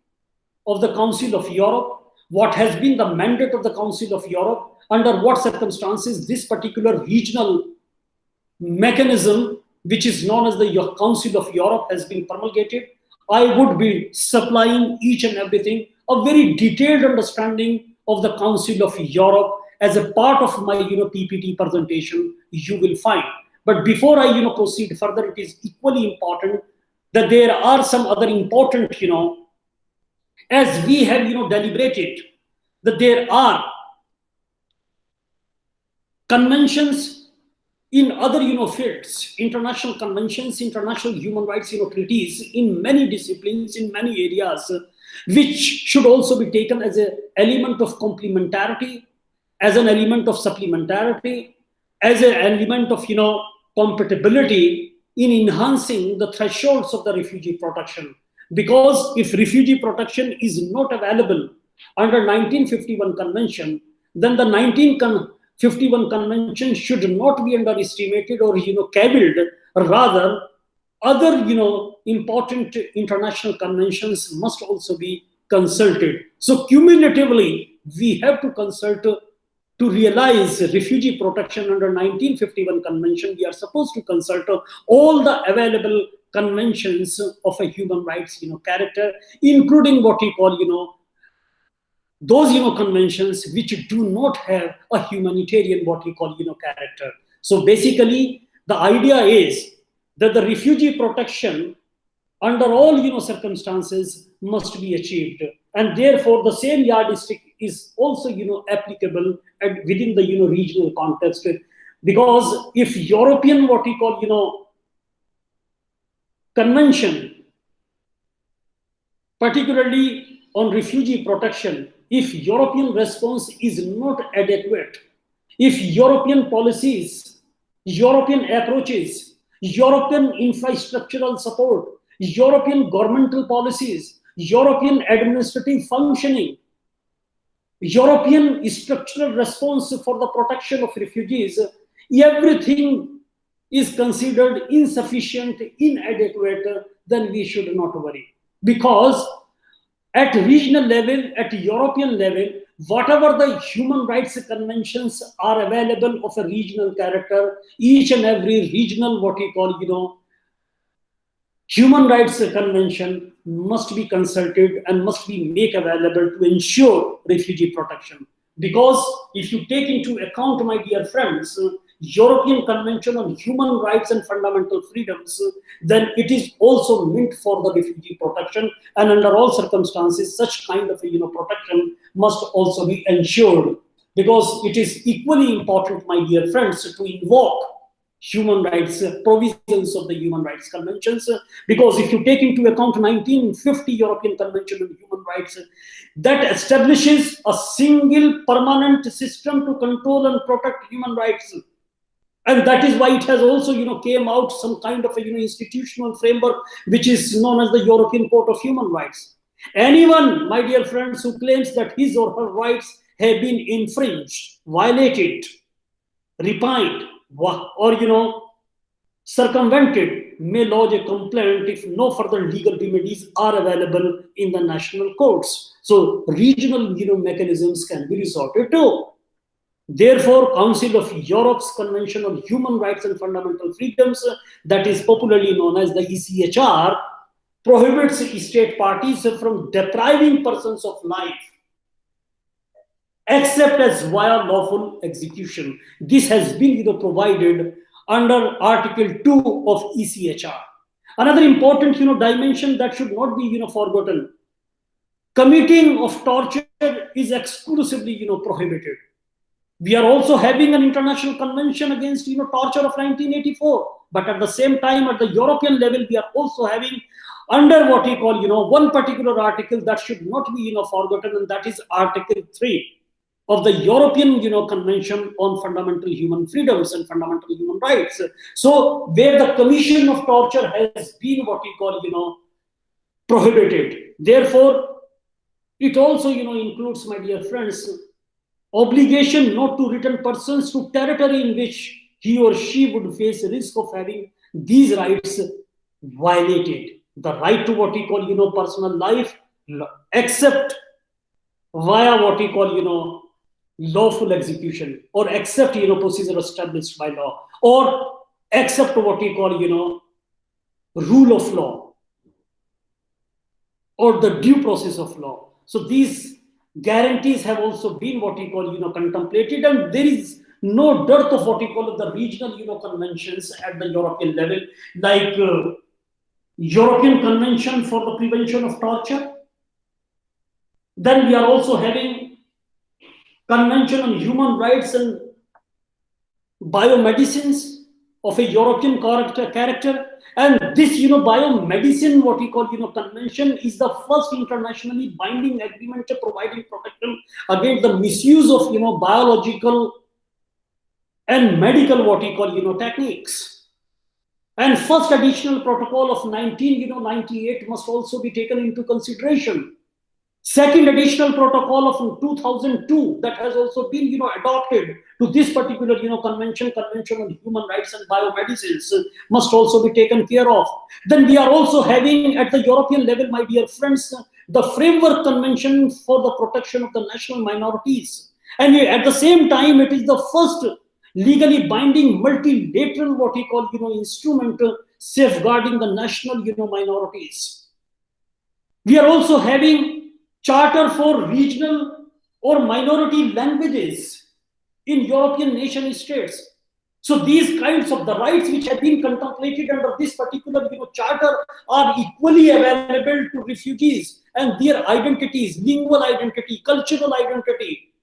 of the Council of Europe, what has been the mandate of the Council of Europe, under what circumstances this particular regional mechanism, which is known as the Council of Europe, has been promulgated. I would be supplying each and everything, a very detailed understanding of the Council of Europe as a part of my PPT presentation you will find. But before I proceed further, it is equally important that there are some other important, as we have deliberated, that there are conventions in other fields, international conventions, international human rights treaties in many disciplines, in many areas, which should also be taken as an element of complementarity, as an element of supplementarity, as an element of compatibility in enhancing the thresholds of the refugee protection. Because if refugee protection is not available under 1951 convention, then the 1951 convention should not be underestimated or cavilled. Rather, other important international conventions must also be consulted. So cumulatively, we have to consult to realize refugee protection under 1951 convention. We are supposed to consult all the available conventions of a human rights character, including what we call those conventions which do not have a humanitarian what we call character. So basically the idea is that the refugee protection under all circumstances must be achieved, and therefore the same yardstick is also applicable within the regional context. Because if European what we call convention, particularly on refugee protection, if European response is not adequate, if European policies, European approaches, European infrastructural support, European governmental policies, European administrative functioning, European structural response for the protection of refugees, everything is considered insufficient, inadequate, then we should not worry. Because at regional level, at European level, whatever the human rights conventions are available of a regional character, each and every regional, what we call, human rights convention must be consulted and must be made available to ensure refugee protection. Because if you take into account, my dear friends, European Convention on Human Rights and Fundamental Freedoms, then it is also meant for the refugee protection, and under all circumstances, such kind of protection must also be ensured. Because it is equally important, my dear friends, to invoke human rights provisions of the human rights conventions, because if you take into account 1950 European Convention on Human Rights, that establishes a single permanent system to control and protect human rights, and that is why it has also came out some kind of a institutional framework which is known as the European Court of Human Rights. Anyone, my dear friends, who claims that his or her rights have been infringed, violated, repined, or circumvented may lodge a complaint if no further legal remedies are available in the national courts. So regional mechanisms can be resorted to. Therefore, Council of Europe's Convention on Human Rights and Fundamental Freedoms, that is popularly known as the ECHR, prohibits state parties from depriving persons of life except as via lawful execution. This has been provided under Article 2 of ECHR. Another important dimension that should not be forgotten: committing of torture is exclusively prohibited. We are also having an international convention against torture of 1984, but at the same time, at the European level, we are also having under what we call one particular article that should not be forgotten, and that is Article 3 of the European Convention on Fundamental Human Freedoms and Fundamental Human Rights. So where the commission of torture has been what we call prohibited. Therefore, it also includes, my dear friends, obligation not to return persons to territory in which he or she would face risk of having these rights violated. The right to what we call personal life, except via what we call lawful execution, or except procedure established by law, or except what we call rule of law, or the due process of law. So these guarantees have also been what we call contemplated, and there is no dearth of what we call the regional conventions at the European level, like European Convention for the Prevention of Torture. Then we are also having Convention on Human Rights and Biomedicines of a European character. And this biomedicine, what we call convention, is the first internationally binding agreement providing protection against the misuse of biological and medical what we call techniques. And first additional protocol of 1998 must also be taken into consideration. Second additional protocol of 2002 that has also been adopted to this particular convention on human rights and biomedicines, must also be taken care of. Then we are also having at the European level, my dear friends, the Framework Convention for the Protection of the National Minorities, and at the same time it is the first legally binding multilateral what we call instrument safeguarding the national minorities. We are also having Charter for Regional or Minority Languages in European nation states. So these kinds of the rights which have been contemplated under this particular charter are equally available to refugees, and their identities, lingual identity, cultural identity,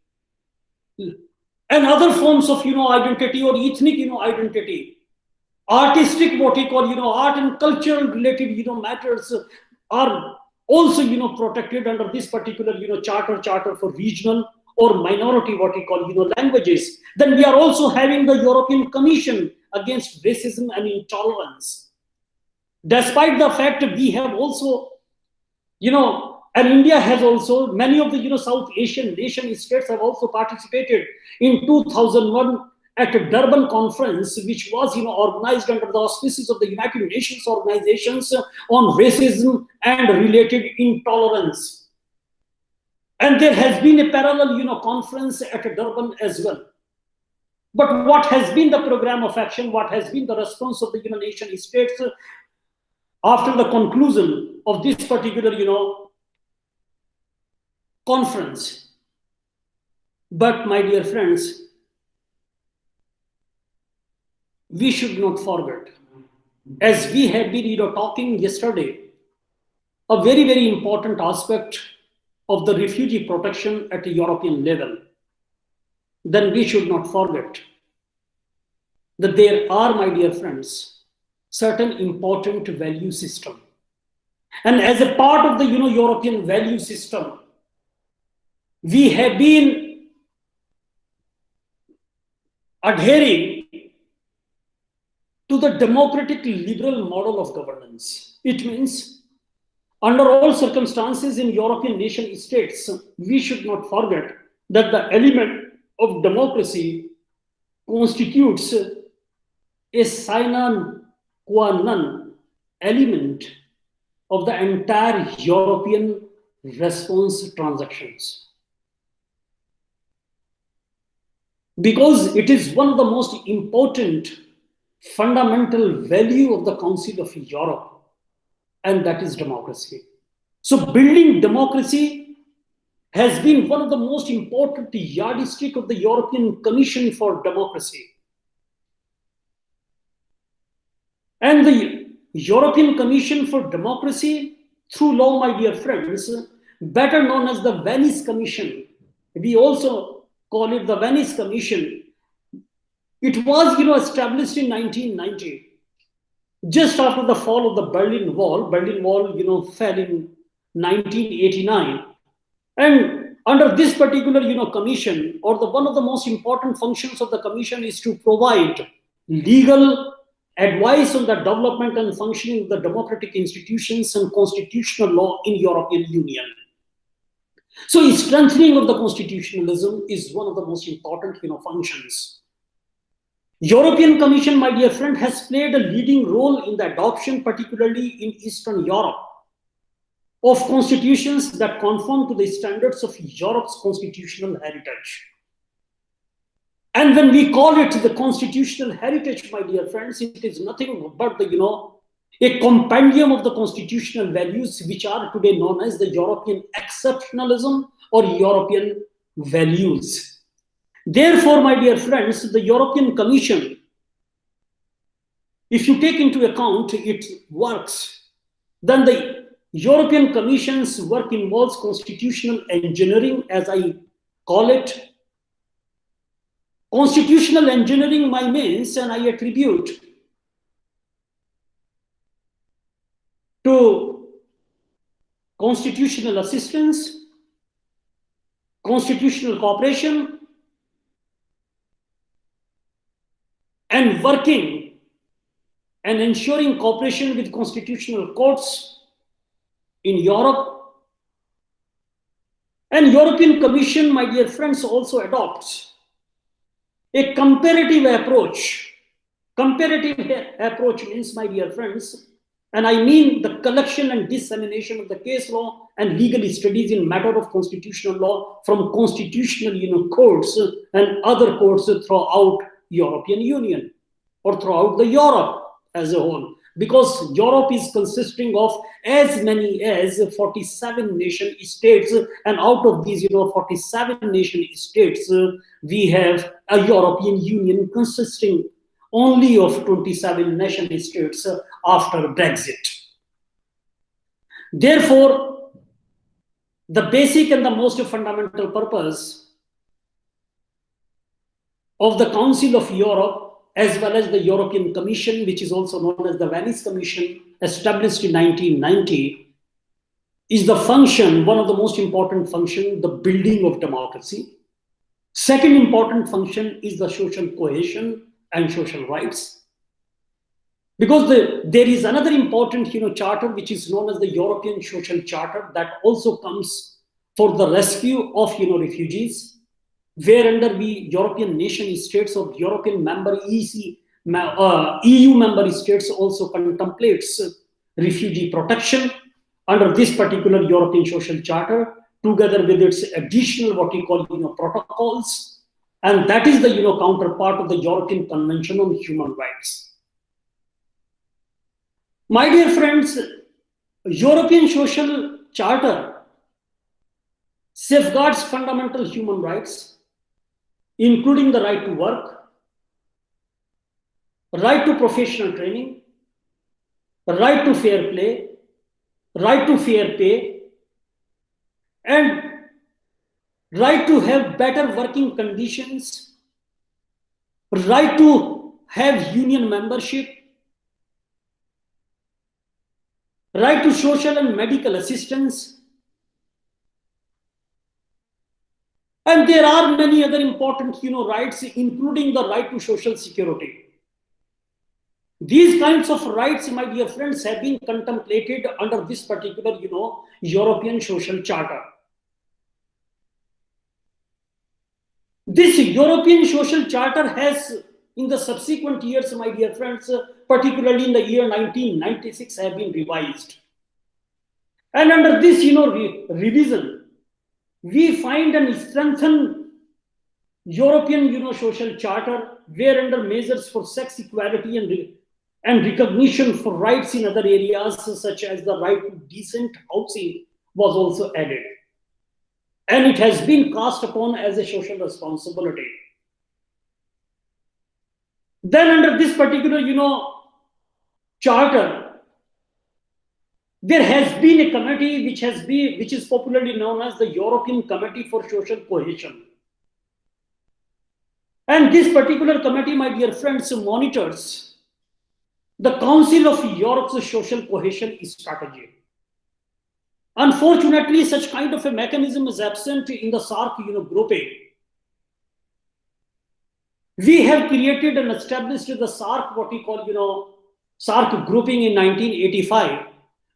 and other forms of identity or ethnic identity, artistic what we call art and cultural related matters are also protected under this particular charter for regional or minority what we call languages. Then we are also having the European Commission against racism and intolerance. Despite the fact we have also and India has also, many of the South Asian nation states have also participated in 2001 at a Durban conference, which was organized under the auspices of the United Nations organizations on racism and related intolerance. And there has been a parallel conference at Durban as well. But what has been the program of action? What has been the response of the nation states after the conclusion of this particular conference? But my dear friends, we should not forget, as we have been talking yesterday, a very, very important aspect of the refugee protection at a European level. Then we should not forget that there are, my dear friends, certain important value system. And as a part of the European value system, we have been adhering to the democratic liberal model of governance. It means under all circumstances in European nation states, we should not forget that the element of democracy constitutes a sine qua non element of the entire European response transactions. Because it is one of the most important fundamental value of the Council of Europe, and that is democracy. So building democracy has been one of the most important yardstick of the European Commission for Democracy. And the European Commission for Democracy, through law, my dear friends, better known as the Venice Commission, we also call it the Venice Commission. It was established in 1990, just after the fall of the Berlin Wall. Berlin Wall fell in 1989. And under this particular commission, or one of the most important functions of the commission is to provide legal advice on the development and functioning of the democratic institutions and constitutional law in European Union. So strengthening of the constitutionalism is one of the most important functions. European Commission, my dear friend, has played a leading role in the adoption, particularly in Eastern Europe, of constitutions that conform to the standards of Europe's constitutional heritage. And when we call it the constitutional heritage, my dear friends, it is nothing but a compendium of the constitutional values which are today known as the European exceptionalism or European values. Therefore, my dear friends, the European Commission, if you take into account its works, then the European Commission's work involves constitutional engineering, as I call it. Constitutional engineering, my means, and I attribute to constitutional assistance, constitutional cooperation, and working and ensuring cooperation with constitutional courts in Europe. And European Commission, my dear friends, also adopts a comparative approach. Comparative approach means, my dear friends, and I mean the collection and dissemination of the case law and legal studies in matter of constitutional law from constitutional courts and other courts throughout European Union or throughout the Europe as a whole, because Europe is consisting of as many as 47 nation states, and out of these 47 nation states, we have a European Union consisting only of 27 nation states after Brexit. Therefore, the basic and the most fundamental purpose of the Council of Europe, as well as the European Commission, which is also known as the Venice Commission, established in 1990, is the function, one of the most important function, the building of democracy. Second important function is the social cohesion and social rights. Because there is another important charter which is known as the European Social Charter that also comes for the rescue of refugees. whereunder we European nation states or European member EU member states also contemplates refugee protection under this particular European Social Charter, together with its additional what we call protocols, and that is the counterpart of the European Convention on Human Rights. My dear friends, European Social Charter safeguards fundamental human rights, including the right to work, right to professional training, right to fair play, right to fair pay, and right to have better working conditions, right to have union membership, right to social and medical assistance, and there are many other important rights, including the right to social security. These kinds of rights, my dear friends, have been contemplated under this particular European Social Charter. This European Social Charter has, in the subsequent years, my dear friends, particularly in the year 1996, have been revised. And under this revision, we find and strengthen European Social Charter, whereunder measures for sex equality and recognition for rights in other areas, such as the right to decent housing, was also added. And it has been cast upon as a social responsibility. Then under this particular charter, there has been a committee which is popularly known as the European Committee for Social Cohesion. And this particular committee, my dear friends, monitors the Council of Europe's social cohesion strategy. Unfortunately, such kind of a mechanism is absent in the SARC grouping. We have created and established the SARC, what we call SARC grouping in 1985,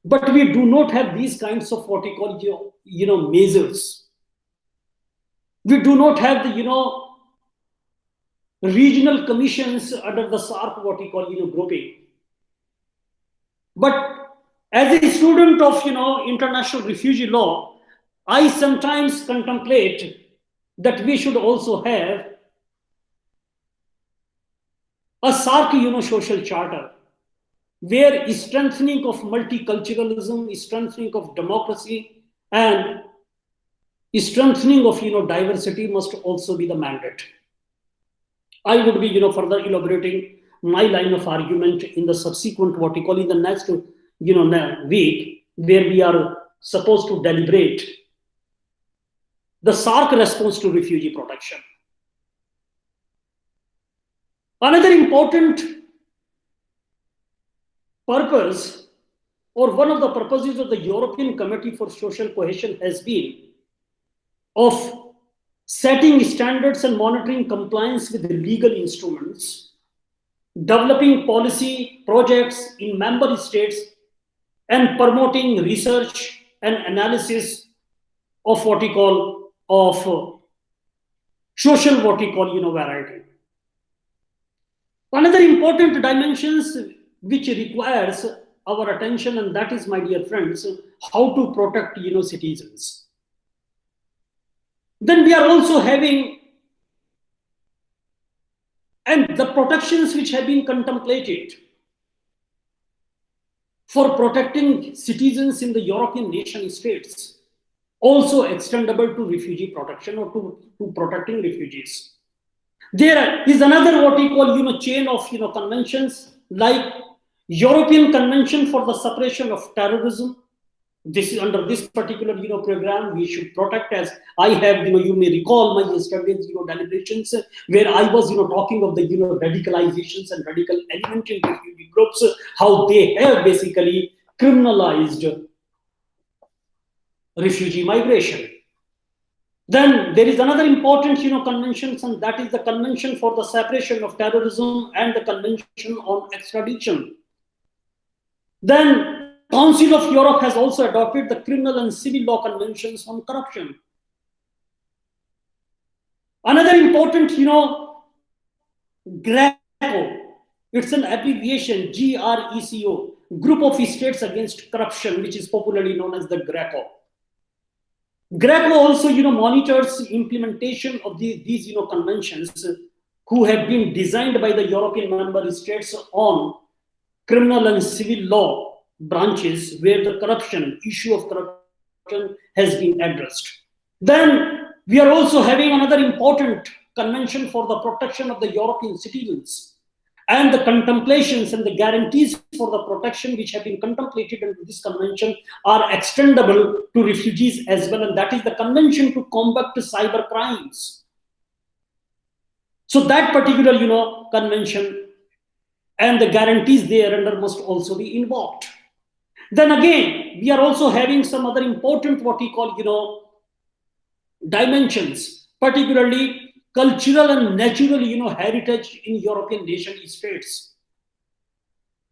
but we do not have these kinds of what we call measures. We do not have the regional commissions under the SARC, what we call grouping. But as a student of international refugee law, I sometimes contemplate that we should also have a SARC social charter, where strengthening of multiculturalism, strengthening of democracy, and strengthening of diversity must also be the mandate. I would be further elaborating my line of argument in the subsequent what we call in the next week, where we are supposed to deliberate the SARC response to refugee protection. Another important purpose, or one of the purposes of the European Committee for Social Cohesion, has been of setting standards and monitoring compliance with the legal instruments, developing policy projects in member states, and promoting research and analysis of what we call social what we call variety. Another important dimensions which requires our attention, and that is, my dear friends, how to protect citizens. Then we are also having, and the protections which have been contemplated for protecting citizens in the European nation states also extendable to refugee protection, or to protecting refugees. There is another what we call chain of conventions, like European Convention for the Suppression of Terrorism. This is under this particular program we should protect, as I have you may recall my yesterday's deliberations, where I was talking of the radicalizations and radical element in refugee groups, how they have basically criminalized refugee migration. Then there is another important conventions, and that is the Convention for the Separation of Terrorism and the Convention on Extradition. Then Council of Europe has also adopted the criminal and civil law conventions on corruption. Another important, GRECO, it's an abbreviation, GRECO, Group of States Against Corruption, which is popularly known as the GRECO. GRECO also, monitors implementation of these, conventions who have been designed by the European member states on criminal and civil law branches where the issue of corruption has been addressed. Then we are also having another important convention for the protection of the European citizens, and the contemplations and the guarantees for the protection which have been contemplated under this convention are extendable to refugees as well, and that is the Convention to Combat Cyber Crimes. So that particular, convention and the guarantees thereunder must also be invoked. Then again, we are also having some other important what we call, dimensions, particularly cultural and natural, heritage in European nation states.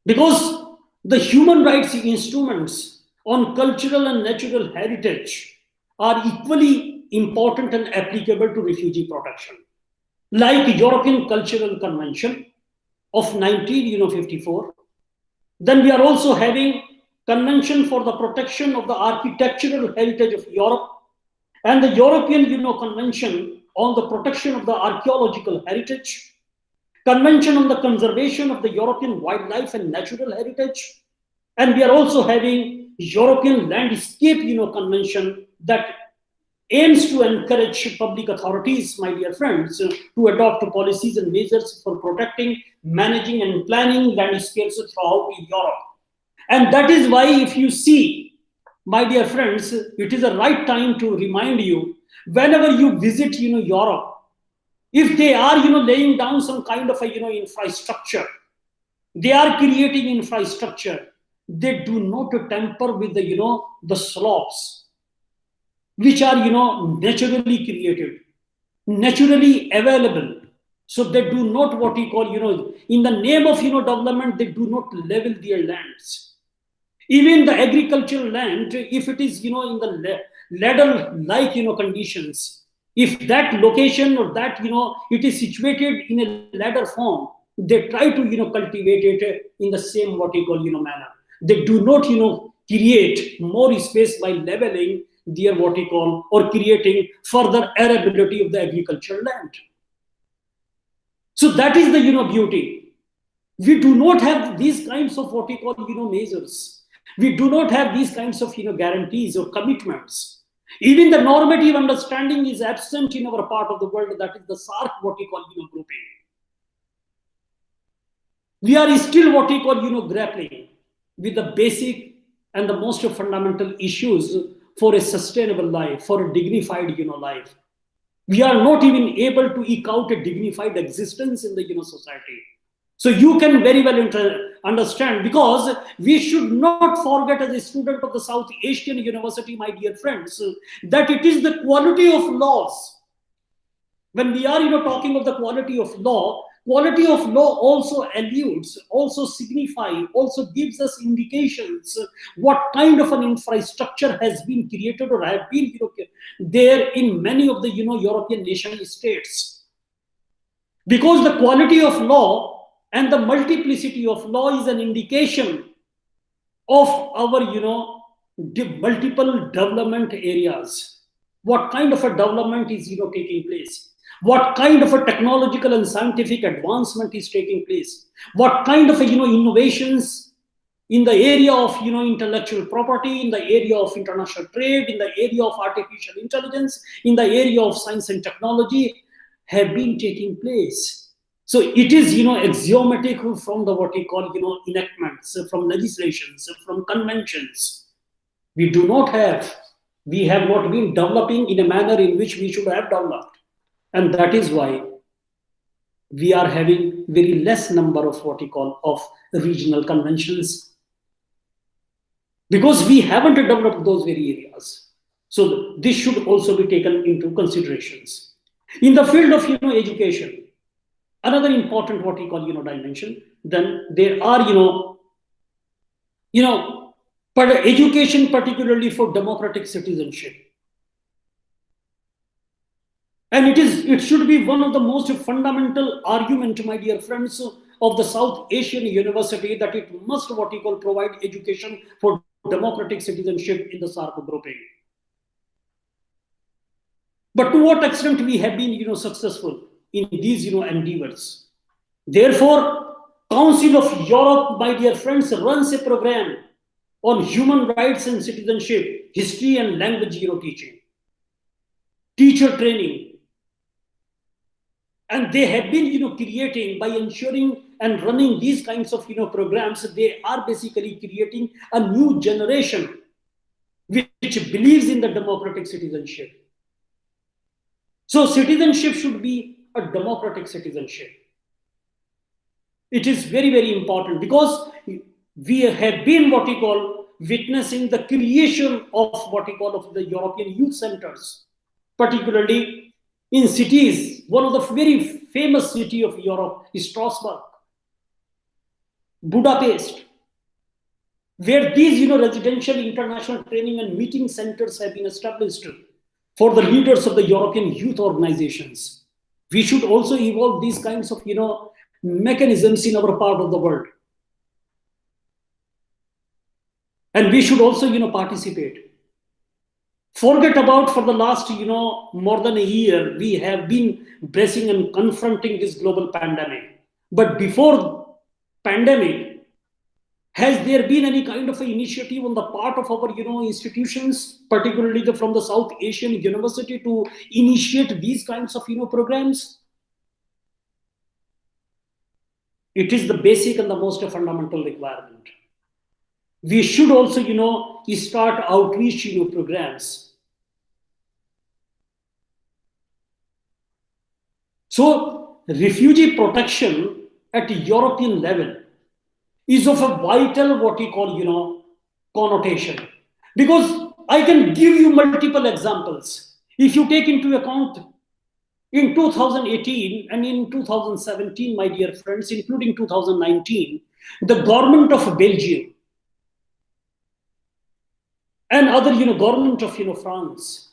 Because the human rights instruments on cultural and natural heritage are equally important and applicable to refugee protection. Like European Cultural Convention of 1954. Then we are also having Convention for the Protection of the Architectural Heritage of Europe, and the European, Convention on the Protection of the Archaeological Heritage, Convention on the Conservation of the European Wildlife and Natural Heritage, and we are also having European Landscape, Convention that aims to encourage public authorities, my dear friends, to adopt policies and measures for protecting, managing, and planning landscapes throughout Europe. And that is why, if you see, my dear friends, it is the right time to remind you, whenever you visit, Europe, if they are, laying down some kind of a, infrastructure, they are creating infrastructure, they do not tamper with the, the slopes, which are, naturally created, naturally available. So they do not what we call, in the name of, development, they do not level their lands. Even the agricultural land, if it is, in the ladder-like, conditions, if that location or that, it is situated in a ladder form, they try to, cultivate it in the same what we call, manner. They do not, create more space by leveling their what we call, or creating further arability of the agricultural land. So that is the, beauty. We do not have these kinds of what we call, measures. We do not have these kinds of, guarantees or commitments. Even the normative understanding is absent in our part of the world, that is the SARC, what we call, grouping. We are still what we call, grappling with the basic and the most fundamental issues for a sustainable life, for a dignified, life. We are not even able to eke out a dignified existence in the, society. So you can very well understand, because we should not forget, as a student of the South Asian University, my dear friends, that it is the quality of laws. When we are, talking of the quality of law also alludes, also signifies, also gives us indications what kind of an infrastructure has been created or have been, there in many of the, European nation states. Because the quality of law and the multiplicity of law is an indication of our, multiple development areas. What kind of a development is, taking place? What kind of a technological and scientific advancement is taking place? What kind of, innovations in the area of, intellectual property, in the area of international trade, in the area of artificial intelligence, in the area of science and technology have been taking place? So it is, axiomatic from the what we call, enactments, from legislations, from conventions. We have not been developing in a manner in which we should have developed. And that is why we are having very less number of what we call of regional conventions, because we haven't developed those very areas. So this should also be taken into considerations. In the field of, education, another important what we call, dimension, then there are, but education particularly for democratic citizenship. And it should be one of the most fundamental argument, my dear friends, of the South Asian University, that it must what you call provide education for democratic citizenship in the SARC grouping. But to what extent we have been successful in these endeavors? Therefore, Council of Europe, my dear friends, runs a program on human rights and citizenship, history and language teaching, teacher training. And they have been creating, by ensuring and running these kinds of programs, they are basically creating a new generation which believes in the democratic citizenship. So citizenship should be a democratic citizenship. It is very, very important, because we have been what we call witnessing the creation of what we call of the European youth centers, particularly in cities. One of the very famous city of Europe is Strasbourg, Budapest, where these residential international training and meeting centers have been established for the leaders of the European youth organizations. We should also evolve these kinds of mechanisms in our part of the world, and we should also participate. Forget about, for the last more than a year, we have been bracing and confronting this global pandemic. But before pandemic, has there been any kind of an initiative on the part of our institutions, particularly from the South Asian University, to initiate these kinds of programs? It is the basic and the most fundamental requirement. We should also start outreach programs. So refugee protection at European level is of a vital what we call connotation, because I can give you multiple examples. If you take into account in 2018 and in 2017, my dear friends, including 2019, the government of Belgium and other government of France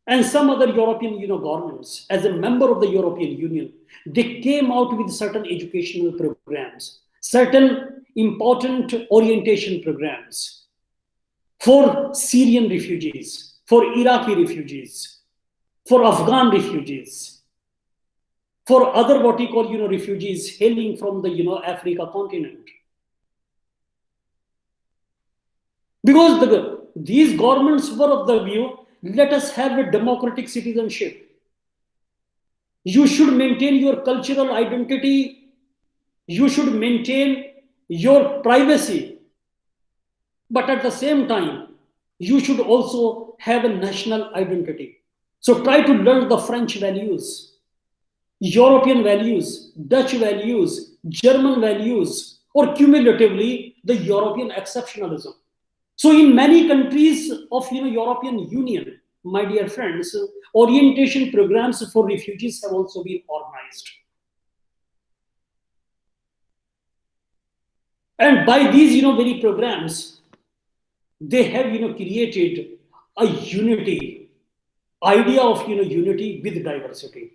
and some other European governments, as a member of the European Union, they came out with certain educational programs, certain important orientation programs for Syrian refugees, for Iraqi refugees, for Afghan refugees, for other what we call refugees hailing from the Africa continent. Because these governments were of the view, let us have a democratic citizenship. You should maintain your cultural identity. You should maintain your privacy. But at the same time, you should also have a national identity. So try to learn the French values, European values, Dutch values, German values, or cumulatively the European exceptionalism. So in many countries of European Union, my dear friends, orientation programs for refugees have also been organized. And by these very programs, they have created a unity, idea of unity with diversity.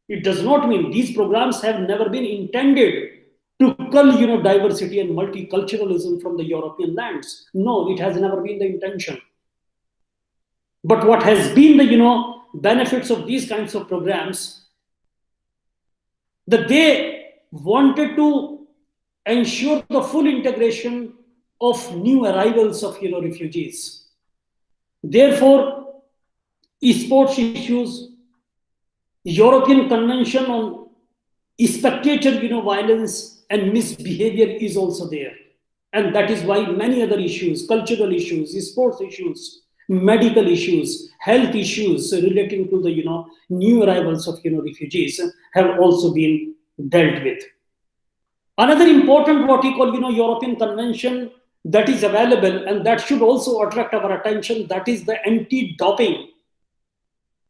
It does not mean these programs have never been intended to cull diversity and multiculturalism from the European lands. No, it has never been the intention. But what has been the benefits of these kinds of programs, that they wanted to ensure the full integration of new arrivals of refugees. Therefore, sports issues, European Convention on spectator violence and misbehavior is also there. And that is why many other issues, cultural issues, sports issues, medical issues, health issues relating to the new arrivals of refugees have also been dealt with. Another important what we call European Convention that is available and that should also attract our attention, that is the anti-doping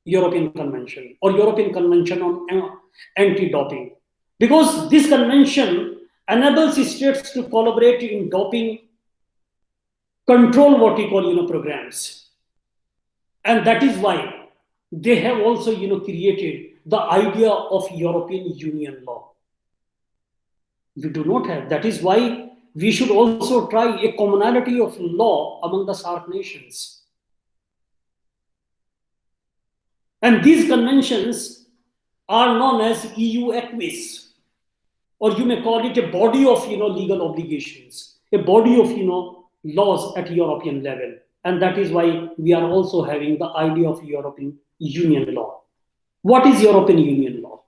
European Convention or European Convention on anti-doping. Because this convention enables states to collaborate in doping control what we call programs. And that is why they have also, created the idea of European Union law. We do not have. That is why we should also try a commonality of law among the SAARC nations. And these conventions are known as EU acquis, or you may call it a body of legal obligations, a body of laws at European level. And that is why we are also having the idea of European Union law. What is European Union law?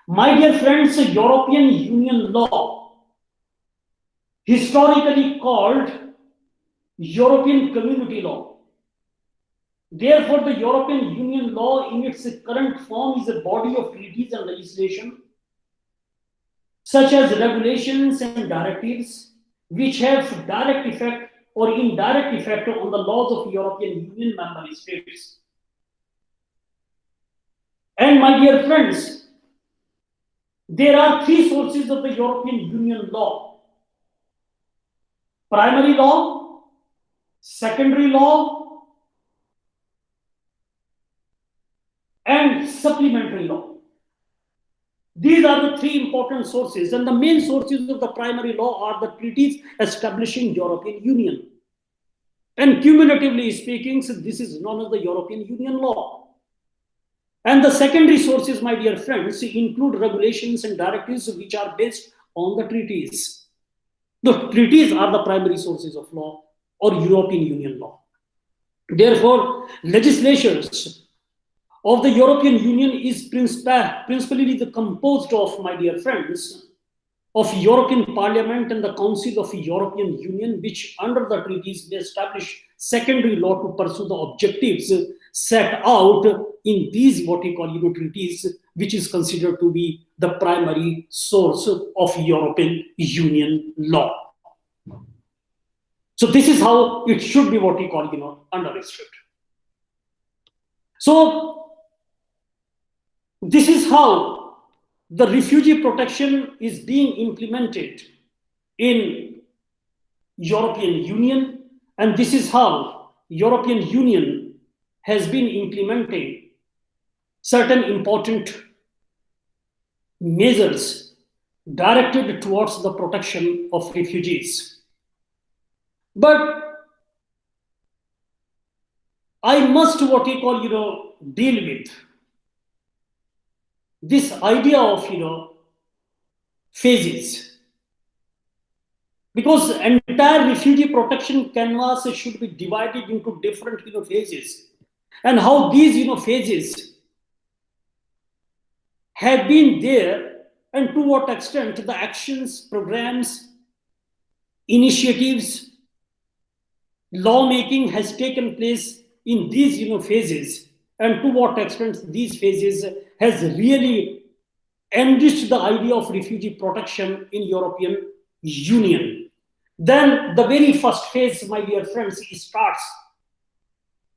My dear friends, European Union law, historically called European Community law. Therefore, the European Union law in its current form is a body of treaties and legislation, such as regulations and directives, which have direct effect or indirect effect on the laws of European Union member states. And my dear friends, there are three sources of the European Union law: primary law, secondary law, and supplementary law. These are the three important sources, and the main sources of the primary law are the treaties establishing European Union. And cumulatively speaking, this is known as the European Union law. And the secondary sources, my dear friends, include regulations and directives which are based on the treaties. The treaties are the primary sources of law or European Union law. Therefore, legislatures of the European Union is principally composed of, my dear friends, of European Parliament and the Council of European Union, which under the treaties may establish secondary law to pursue the objectives set out in these what we call treaties, which is considered to be the primary source of European Union law. So this is how it should be what we call understood. So this is how the refugee protection is being implemented in European Union, and this is how European Union has been implementing certain important measures directed towards the protection of refugees. But I must what we call deal with this idea of phases, because entire refugee protection canvas should be divided into different phases, and how these phases have been there, and to what extent the actions, programs, initiatives, lawmaking has taken place in these phases, and to what extent these phases has really enriched the idea of refugee protection in European Union. Then the very first phase, my dear friends, starts,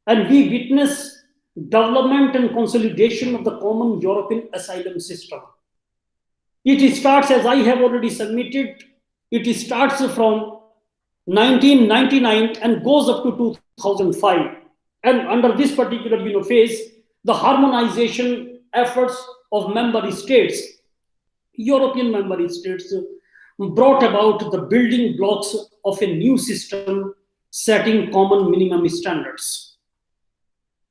and we witness development and consolidation of the common European asylum system. It starts, as I have already submitted, it starts from 1999 and goes up to 2005. And under this particular phase, the harmonization efforts of member states, European member states, brought about the building blocks of a new system setting common minimum standards.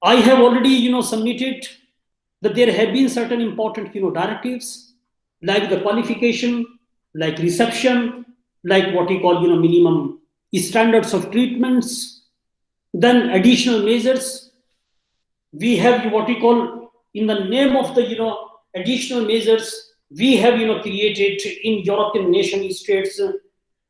I have already submitted that there have been certain important directives, like the qualification, like reception, like what we call minimum standards of treatments. Then additional measures, we have what we call, in the name of the additional measures, we have created in European nation states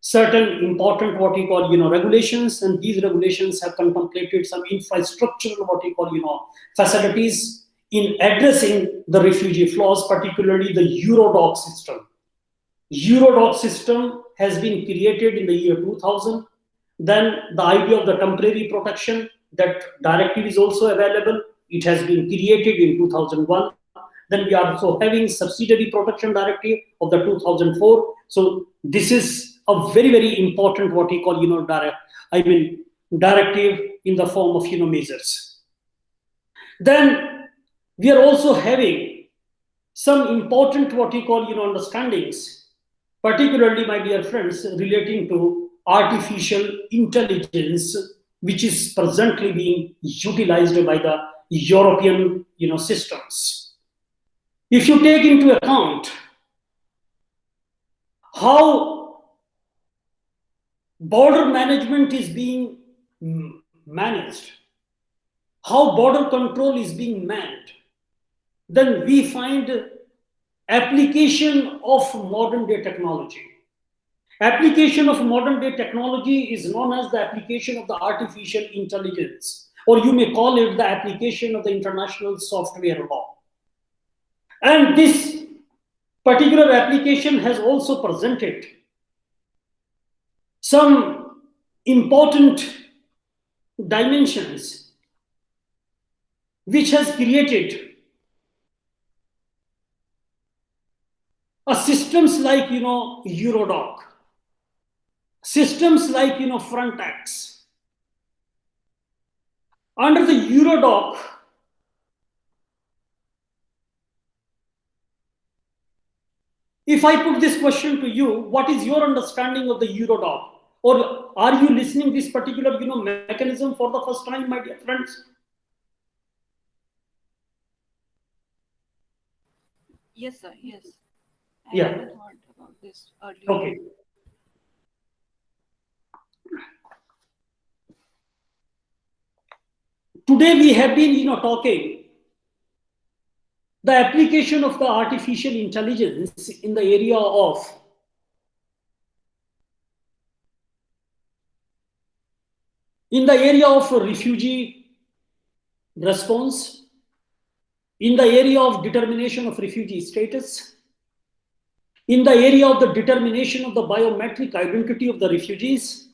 certain important what we call regulations, and these regulations have contemplated some infrastructural what we call facilities in addressing the refugee flows, particularly the Eurodoc system. Eurodoc system has been created in the year 2000. Then the idea of the temporary protection, that directive is also available. It has been created in 2001. Then we are also having subsidiary protection directive of the 2004. So this is a very, very important what we call directive in the form of measures. Then we are also having some important what we call understandings, particularly, my dear friends, relating to artificial intelligence, which is presently being utilized by the European systems. If you take into account how border management is being managed, how border control is being manned, then we find application of modern day technology. Application of modern day technology is known as the application of the artificial intelligence, or you may call it the application of the international software law. And this particular application has also presented some important dimensions which has created a systems like Eurodoc, systems like Frontex. Under the Eurodoc, if I put this question to you, what is your understanding of the Eurodoc? Or are you listening this particular mechanism for the first time, my dear friends? Yes, sir. Yes. I Yeah. haven't heard about this earlier. Okay. Today we have been talking the application of the artificial intelligence in the area of refugee response, in the area of determination of refugee status, in the area of the determination of the biometric identity of the refugees,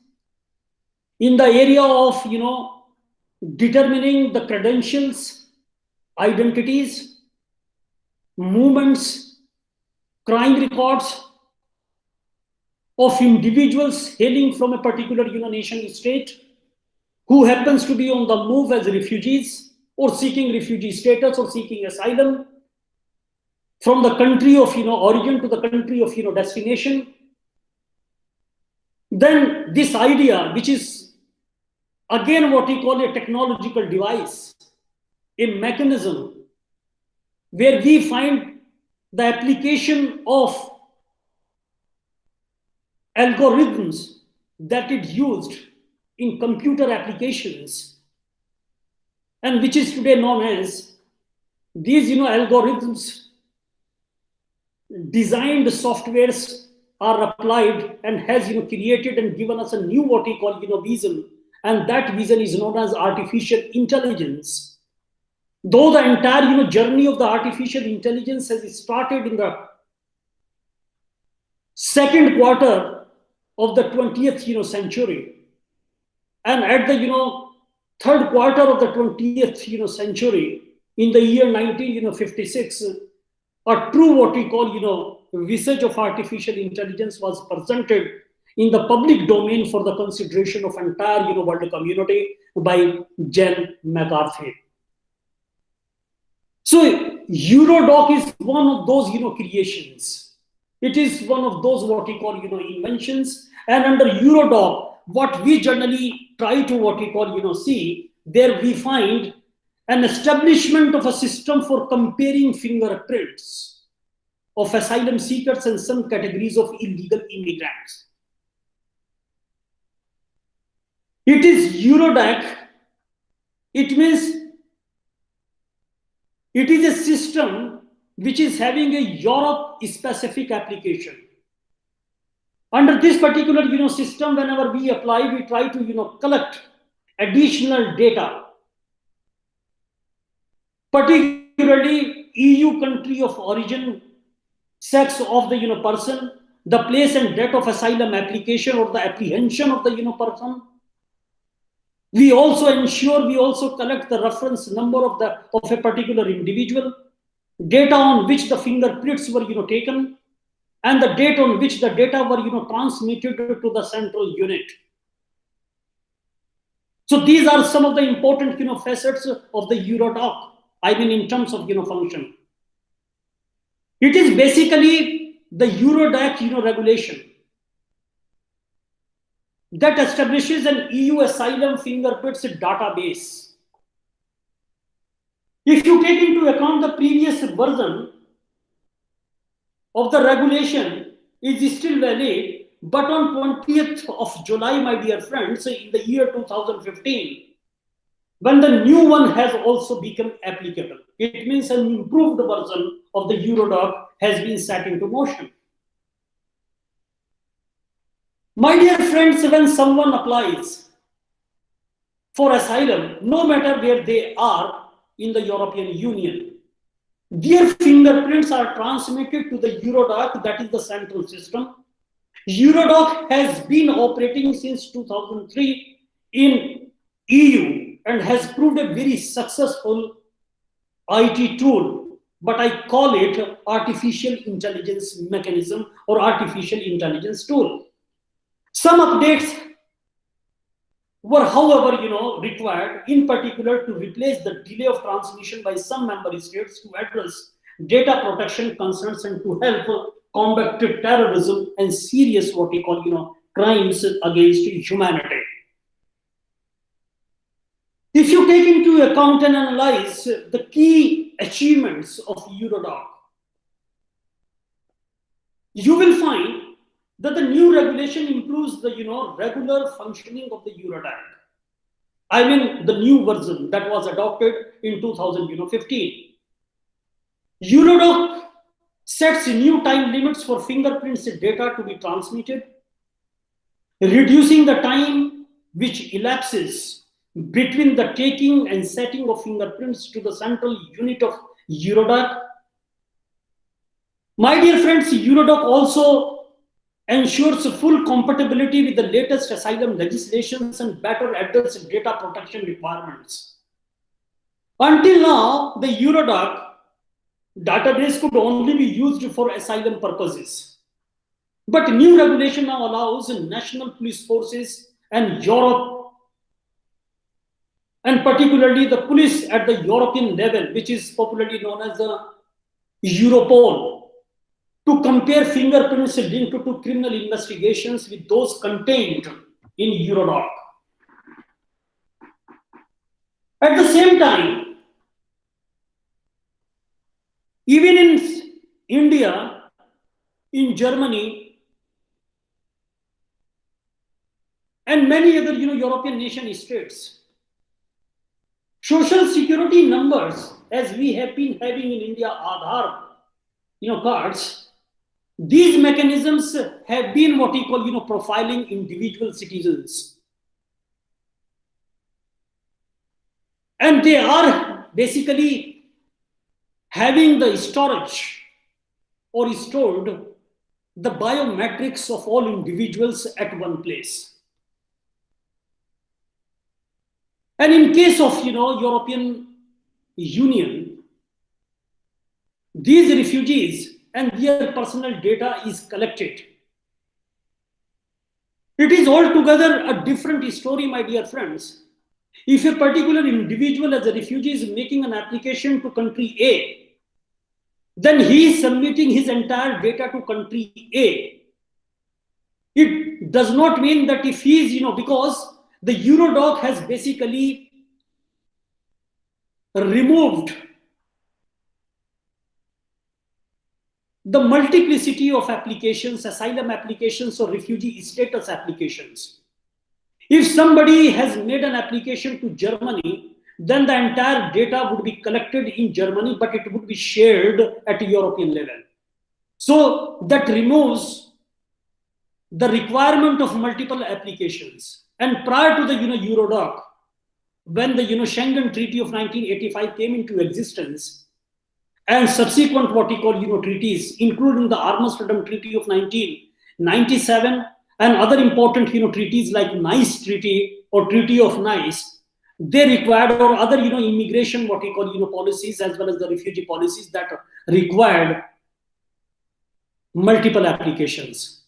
in the area of determining the credentials, identities, movements, crime records of individuals hailing from a particular nation state who happens to be on the move as refugees or seeking refugee status or seeking asylum from the country of origin to the country of destination. Then this idea, which is again what we call a technological device, a mechanism where we find the application of algorithms that it used in computer applications, and which is today known as these algorithms, designed softwares are applied and has created and given us a new what we call vision, and that vision is known as artificial intelligence. Though the entire journey of the artificial intelligence has started in the second quarter of the 20th century, and at the third quarter of the 20th century, in the year 1956, a true what we call visage of artificial intelligence was presented in the public domain for the consideration of entire world community by Jen McCarthy. So Eurodoc is one of those creations. It is one of those what we call inventions, and under Eurodoc, what we generally try to what we call see, there we find an establishment of a system for comparing fingerprints of asylum seekers and some categories of illegal immigrants. It is Eurodac. It means it is a system which is having a Europe-specific application. Under this particular system, whenever we apply, we try to collect additional data, particularly EU country of origin, sex of the person, the place and date of asylum application or the apprehension of the person. We also ensure, we also collect the reference number of a particular individual, data on which the fingerprints were taken, and the date on which the data were transmitted to the central unit. So these are some of the important, facets of the Eurodoc. I mean, in terms of, function. It is basically the Eurodac, regulation that establishes an EU asylum fingerprints database. If you take into account the previous version of the regulation is still valid, but on 20th of July, my dear friends, in the year 2015, when the new one has also become applicable, it means an improved version of the Eurodoc has been set into motion. My dear friends, when someone applies for asylum, no matter where they are in the European Union, their fingerprints are transmitted to the Eurodac, that is the central system. Eurodac has been operating since 2003 in EU and has proved a very successful IT tool, but I call it artificial intelligence mechanism or artificial intelligence tool. Some updates were, however, required, in particular to replace the delay of transmission by some member states to address data protection concerns and to help combat terrorism and serious, what we call, crimes against humanity. If you take into account and analyze the key achievements of Eurodoc, you will find that the new regulation improves the regular functioning of the Eurodac. I mean the new version that was adopted in 2015. Eurodoc sets new time limits for fingerprints data to be transmitted, reducing the time which elapses between the taking and setting of fingerprints to the central unit of Eurodac. My dear friends, Eurodac also ensures full compatibility with the latest asylum legislations and better address data protection requirements. Until now, the Eurodac database could only be used for asylum purposes. But new regulation now allows national police forces and Europe, and particularly the police at the European level, which is popularly known as the Europol, to compare fingerprints linked to criminal investigations with those contained in Eurodoc. At the same time, even in India, in Germany, and many other European nation states, social security numbers, as we have been having in India, Aadhaar, cards, these mechanisms have been what we call, profiling individual citizens. And they are basically having the storage or stored the biometrics of all individuals at one place. And in case of, European Union, these refugees and their personal data is collected. It is altogether a different story, my dear friends. If a particular individual as a refugee is making an application to country A, then he is submitting his entire data to country A. It does not mean that if he is, because the Eurodoc has basically removed the multiplicity of applications, asylum applications or refugee status applications. If somebody has made an application to Germany, then the entire data would be collected in Germany, but it would be shared at a European level. So that removes the requirement of multiple applications. And prior to the Eurodoc, when the Schengen Treaty of 1985 came into existence, and subsequent what we call treaties, including the Amsterdam Treaty of 1997 and other important treaties like Nice Treaty or Treaty of Nice, they required, or other immigration what we call policies as well as the refugee policies that required multiple applications.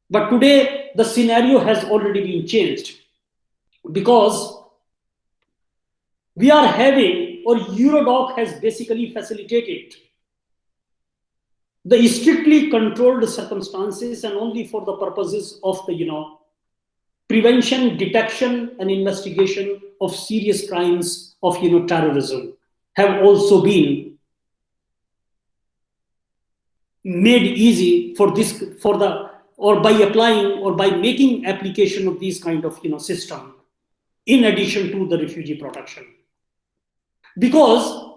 But today the scenario has already been changed, because we are having, or Eurodoc has basically facilitated the strictly controlled circumstances and only for the purposes of the prevention, detection, and investigation of serious crimes of terrorism have also been made easy for this, for the, or by applying or by making application of these kind of system in addition to the refugee protection. Because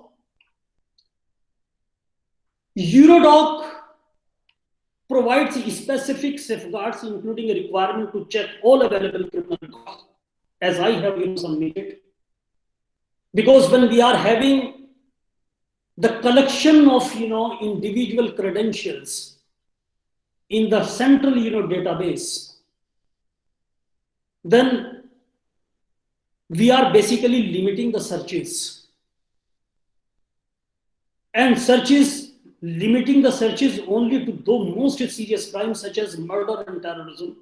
Eurodoc provides specific safeguards, including a requirement to check all available criminal records, as I have submitted. Because when we are having the collection of individual credentials in the central database, then we are basically limiting the searches. And limiting the searches only to the most serious crimes such as murder and terrorism.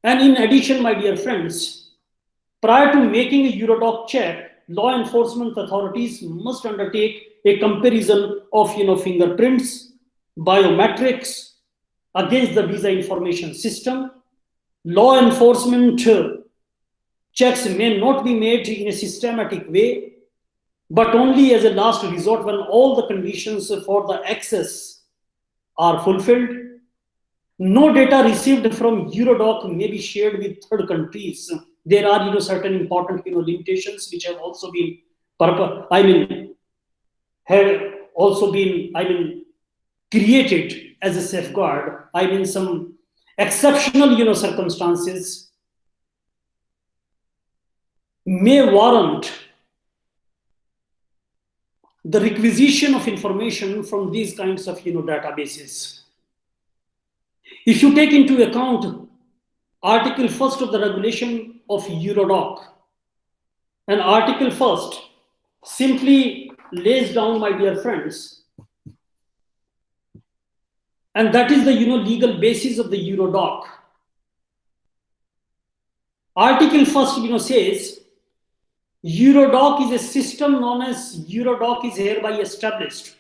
And in addition, my dear friends, prior to making a Eurodoc check, law enforcement authorities must undertake a comparison of fingerprints, biometrics against the visa information system. Law enforcement checks may not be made in a systematic way, but only as a last resort when all the conditions for the access are fulfilled. No data received from Eurodoc may be shared with third countries. There are certain important limitations which have also been created as a safeguard. Some exceptional circumstances may warrant the requisition of information from these kinds of databases. If you take into account Article 1st of the regulation of Eurodoc, and Article 1st simply lays down, my dear friends, and that is the legal basis of the Eurodoc. Article 1st says, Eurodoc is a system known as Eurodoc is hereby established,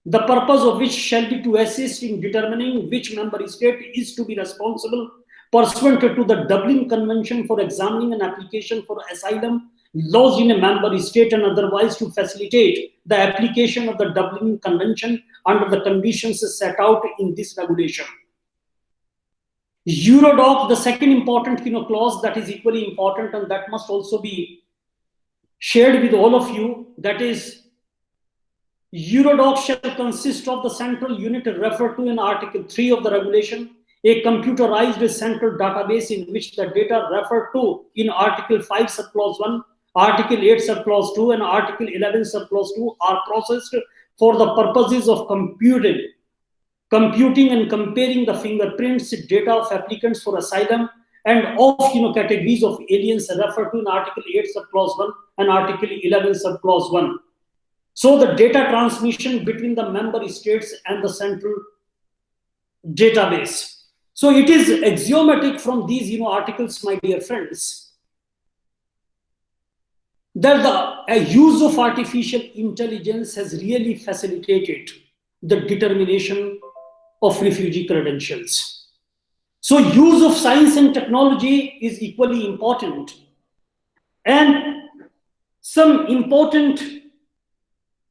the purpose of which shall be to assist in determining which member state is to be responsible pursuant to the Dublin Convention for examining an application for asylum lodged in a member state and otherwise to facilitate the application of the Dublin Convention under the conditions set out in this regulation. Eurodoc, the second important clause that is equally important and that must also be shared with all of you, that is, Eurodoc shall consist of the central unit referred to in Article 3 of the regulation, a computerized central database in which the data referred to in Article 5 subclause 1, Article 8 subclause 2 and Article 11 subclause 2 are processed for the purposes of computing and comparing the fingerprints data of applicants for asylum and of categories of aliens referred to in Article 8 subclause 1 and Article 11 subclause 1. So the data transmission between the member states and the central database. So it is axiomatic from these articles, my dear friends, that the use of artificial intelligence has really facilitated the determination of refugee credentials. So use of science and technology is equally important. And some important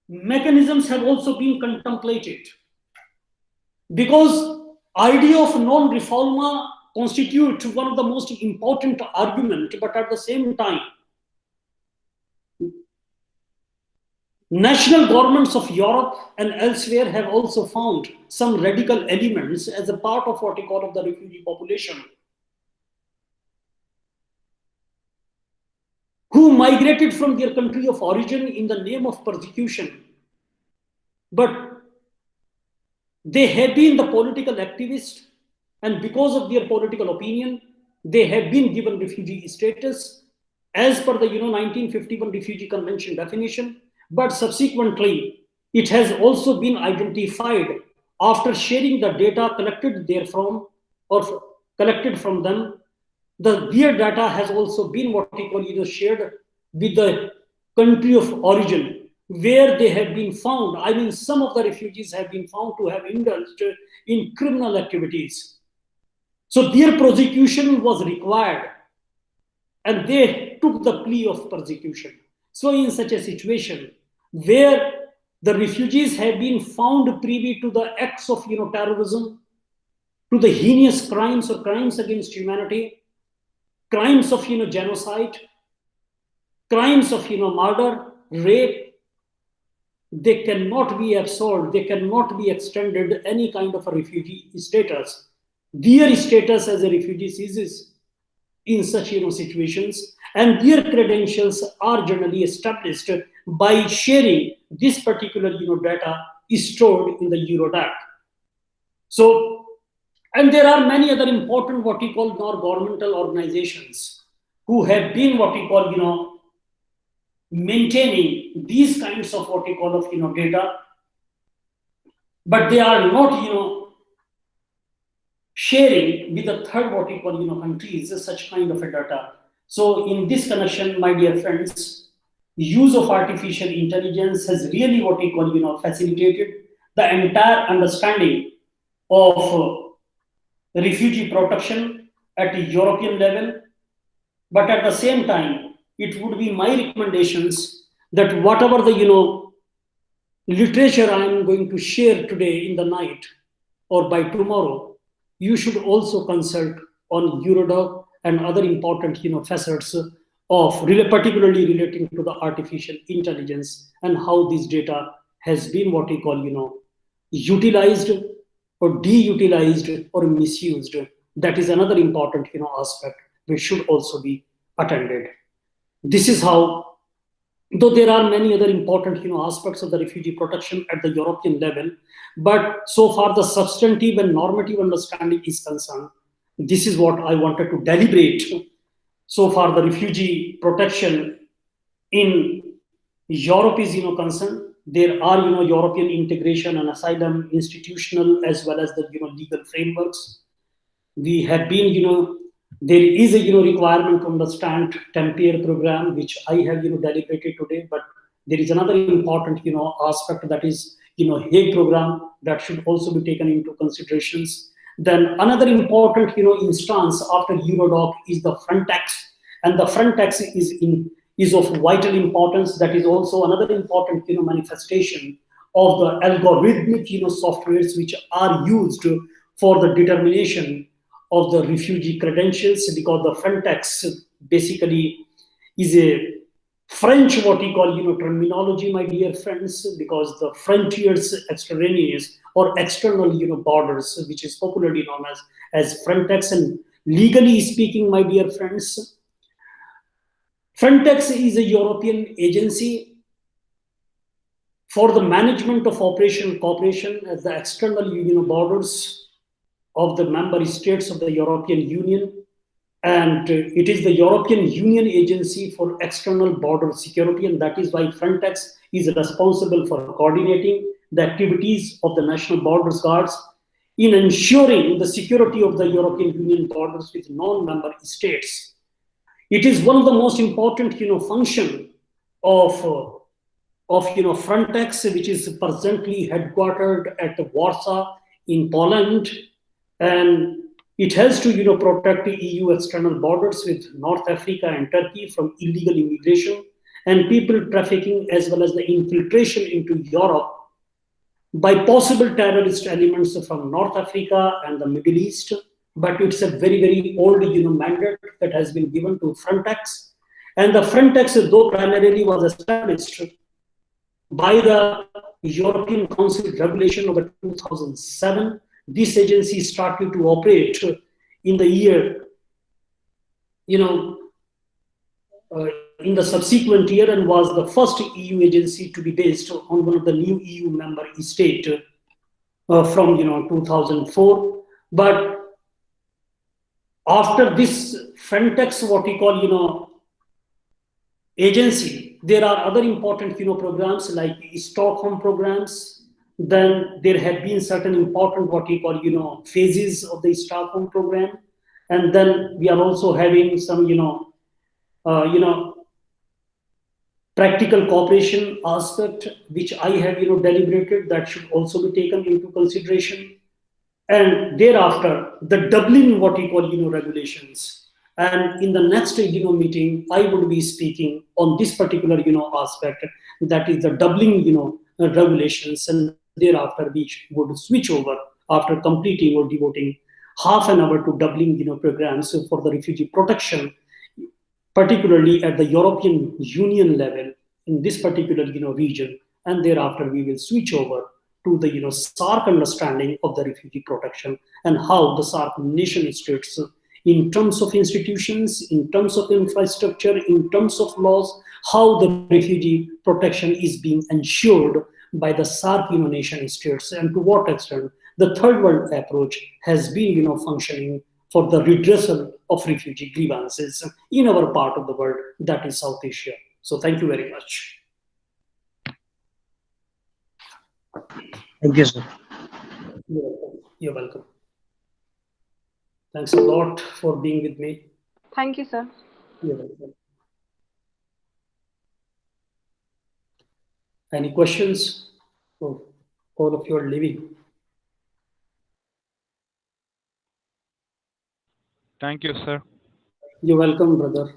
mechanisms have also been contemplated. Because idea of non-refoulement constitutes one of the most important arguments, but at the same time, national governments of Europe and elsewhere have also found some radical elements as a part of what we call the refugee population, who migrated from their country of origin in the name of persecution. But they have been the political activists, and because of their political opinion, they have been given refugee status as per the 1951 Refugee Convention definition. But subsequently, it has also been identified after sharing the data collected therefrom or collected from them. Their data has also been what we call shared with the country of origin, where they have been found. I mean, some of the refugees have been found to have indulged in criminal activities. So their prosecution was required, and they took the plea of persecution. So in such a situation where the refugees have been found privy to the acts of terrorism, to the heinous crimes or crimes against humanity, crimes of genocide, crimes of murder, rape, they cannot be absolved, they cannot be extended any kind of a refugee status. Their status as a refugee ceases in such situations, and their credentials are generally established by sharing this particular data is stored in the Eurodac. So, and there are many other important what we call non-governmental organizations who have been what we call maintaining these kinds of what we call of data, but they are not sharing with the third what we call countries such kind of a data. So in this connection, my dear friends, use of artificial intelligence has really what we call facilitated the entire understanding of refugee protection at a European level. But at the same time, it would be my recommendations that whatever the literature I am going to share today in the night or by tomorrow, you should also consult on Eurodoc and other important facets of particularly relating to the artificial intelligence and how this data has been what we call utilized or de-utilized or misused. That is another important aspect which should also be attended. This is how, though there are many other important aspects of the refugee protection at the European level, but so far the substantive and normative understanding is concerned, this is what I wanted to deliberate. So far the refugee protection in Europe is concerned. There are European integration and asylum institutional as well as the legal frameworks. We have been there is a requirement to understand Tampere program, which I have deliberated today, but there is another important aspect, that is Hague program, that should also be taken into considerations. Then another important instance after Eurodoc is the Frontex, and the Frontex is of vital importance. That is also another important manifestation of the algorithmic softwares which are used for the determination of the refugee credentials, because the Frontex basically is a French what we call terminology, my dear friends, because the frontiers extraneous or external borders, which is popularly known as Frontex. And legally speaking, my dear friends, Frontex is a European agency for the management of operational cooperation at the external borders of the member states of the European Union, and it is the European Union agency for external border security, and that is why Frontex is responsible for coordinating the activities of the national borders guards in ensuring the security of the European Union borders with non-member states. It is one of the most important function of Frontex, which is presently headquartered at Warsaw in Poland, and it has to protect the EU external borders with North Africa and Turkey from illegal immigration and people trafficking, as well as the infiltration into Europe by possible terrorist elements from North Africa and the Middle East. But it's a very, very old mandate that has been given to Frontex. And the Frontex, though primarily was established by the European Council regulation of 2007, this agency started to operate in the year, in the subsequent year, and was the first EU agency to be based on one of the new EU member state from 2004. But after this Frontex, what we call agency, there are other important programs like Stockholm programs. Then there have been certain important what we call phases of the Stockholm program, and then we are also having some practical cooperation aspect, which I have deliberated, that should also be taken into consideration. And thereafter, the Dublin, what we call regulations. And in the next meeting, I would be speaking on this particular aspect, that is the Dublin regulations, and thereafter we would switch over after completing or devoting half an hour to Dublin programs for the refugee protection, particularly at the European Union level in this particular region, and thereafter we will switch over to the SARC understanding of the refugee protection and how the SARC nation states, in terms of institutions, in terms of infrastructure, in terms of laws, how the refugee protection is being ensured by the SARC nation states, and to what extent the third world approach has been functioning for the redressal of refugee grievances in our part of the world, that is South Asia. So thank you very much. Thank you, sir. You're welcome. Thanks a lot for being with me. Thank you, sir. You're welcome. Any questions? Oh, all of you are leaving. Thank you, sir. You're welcome, brother.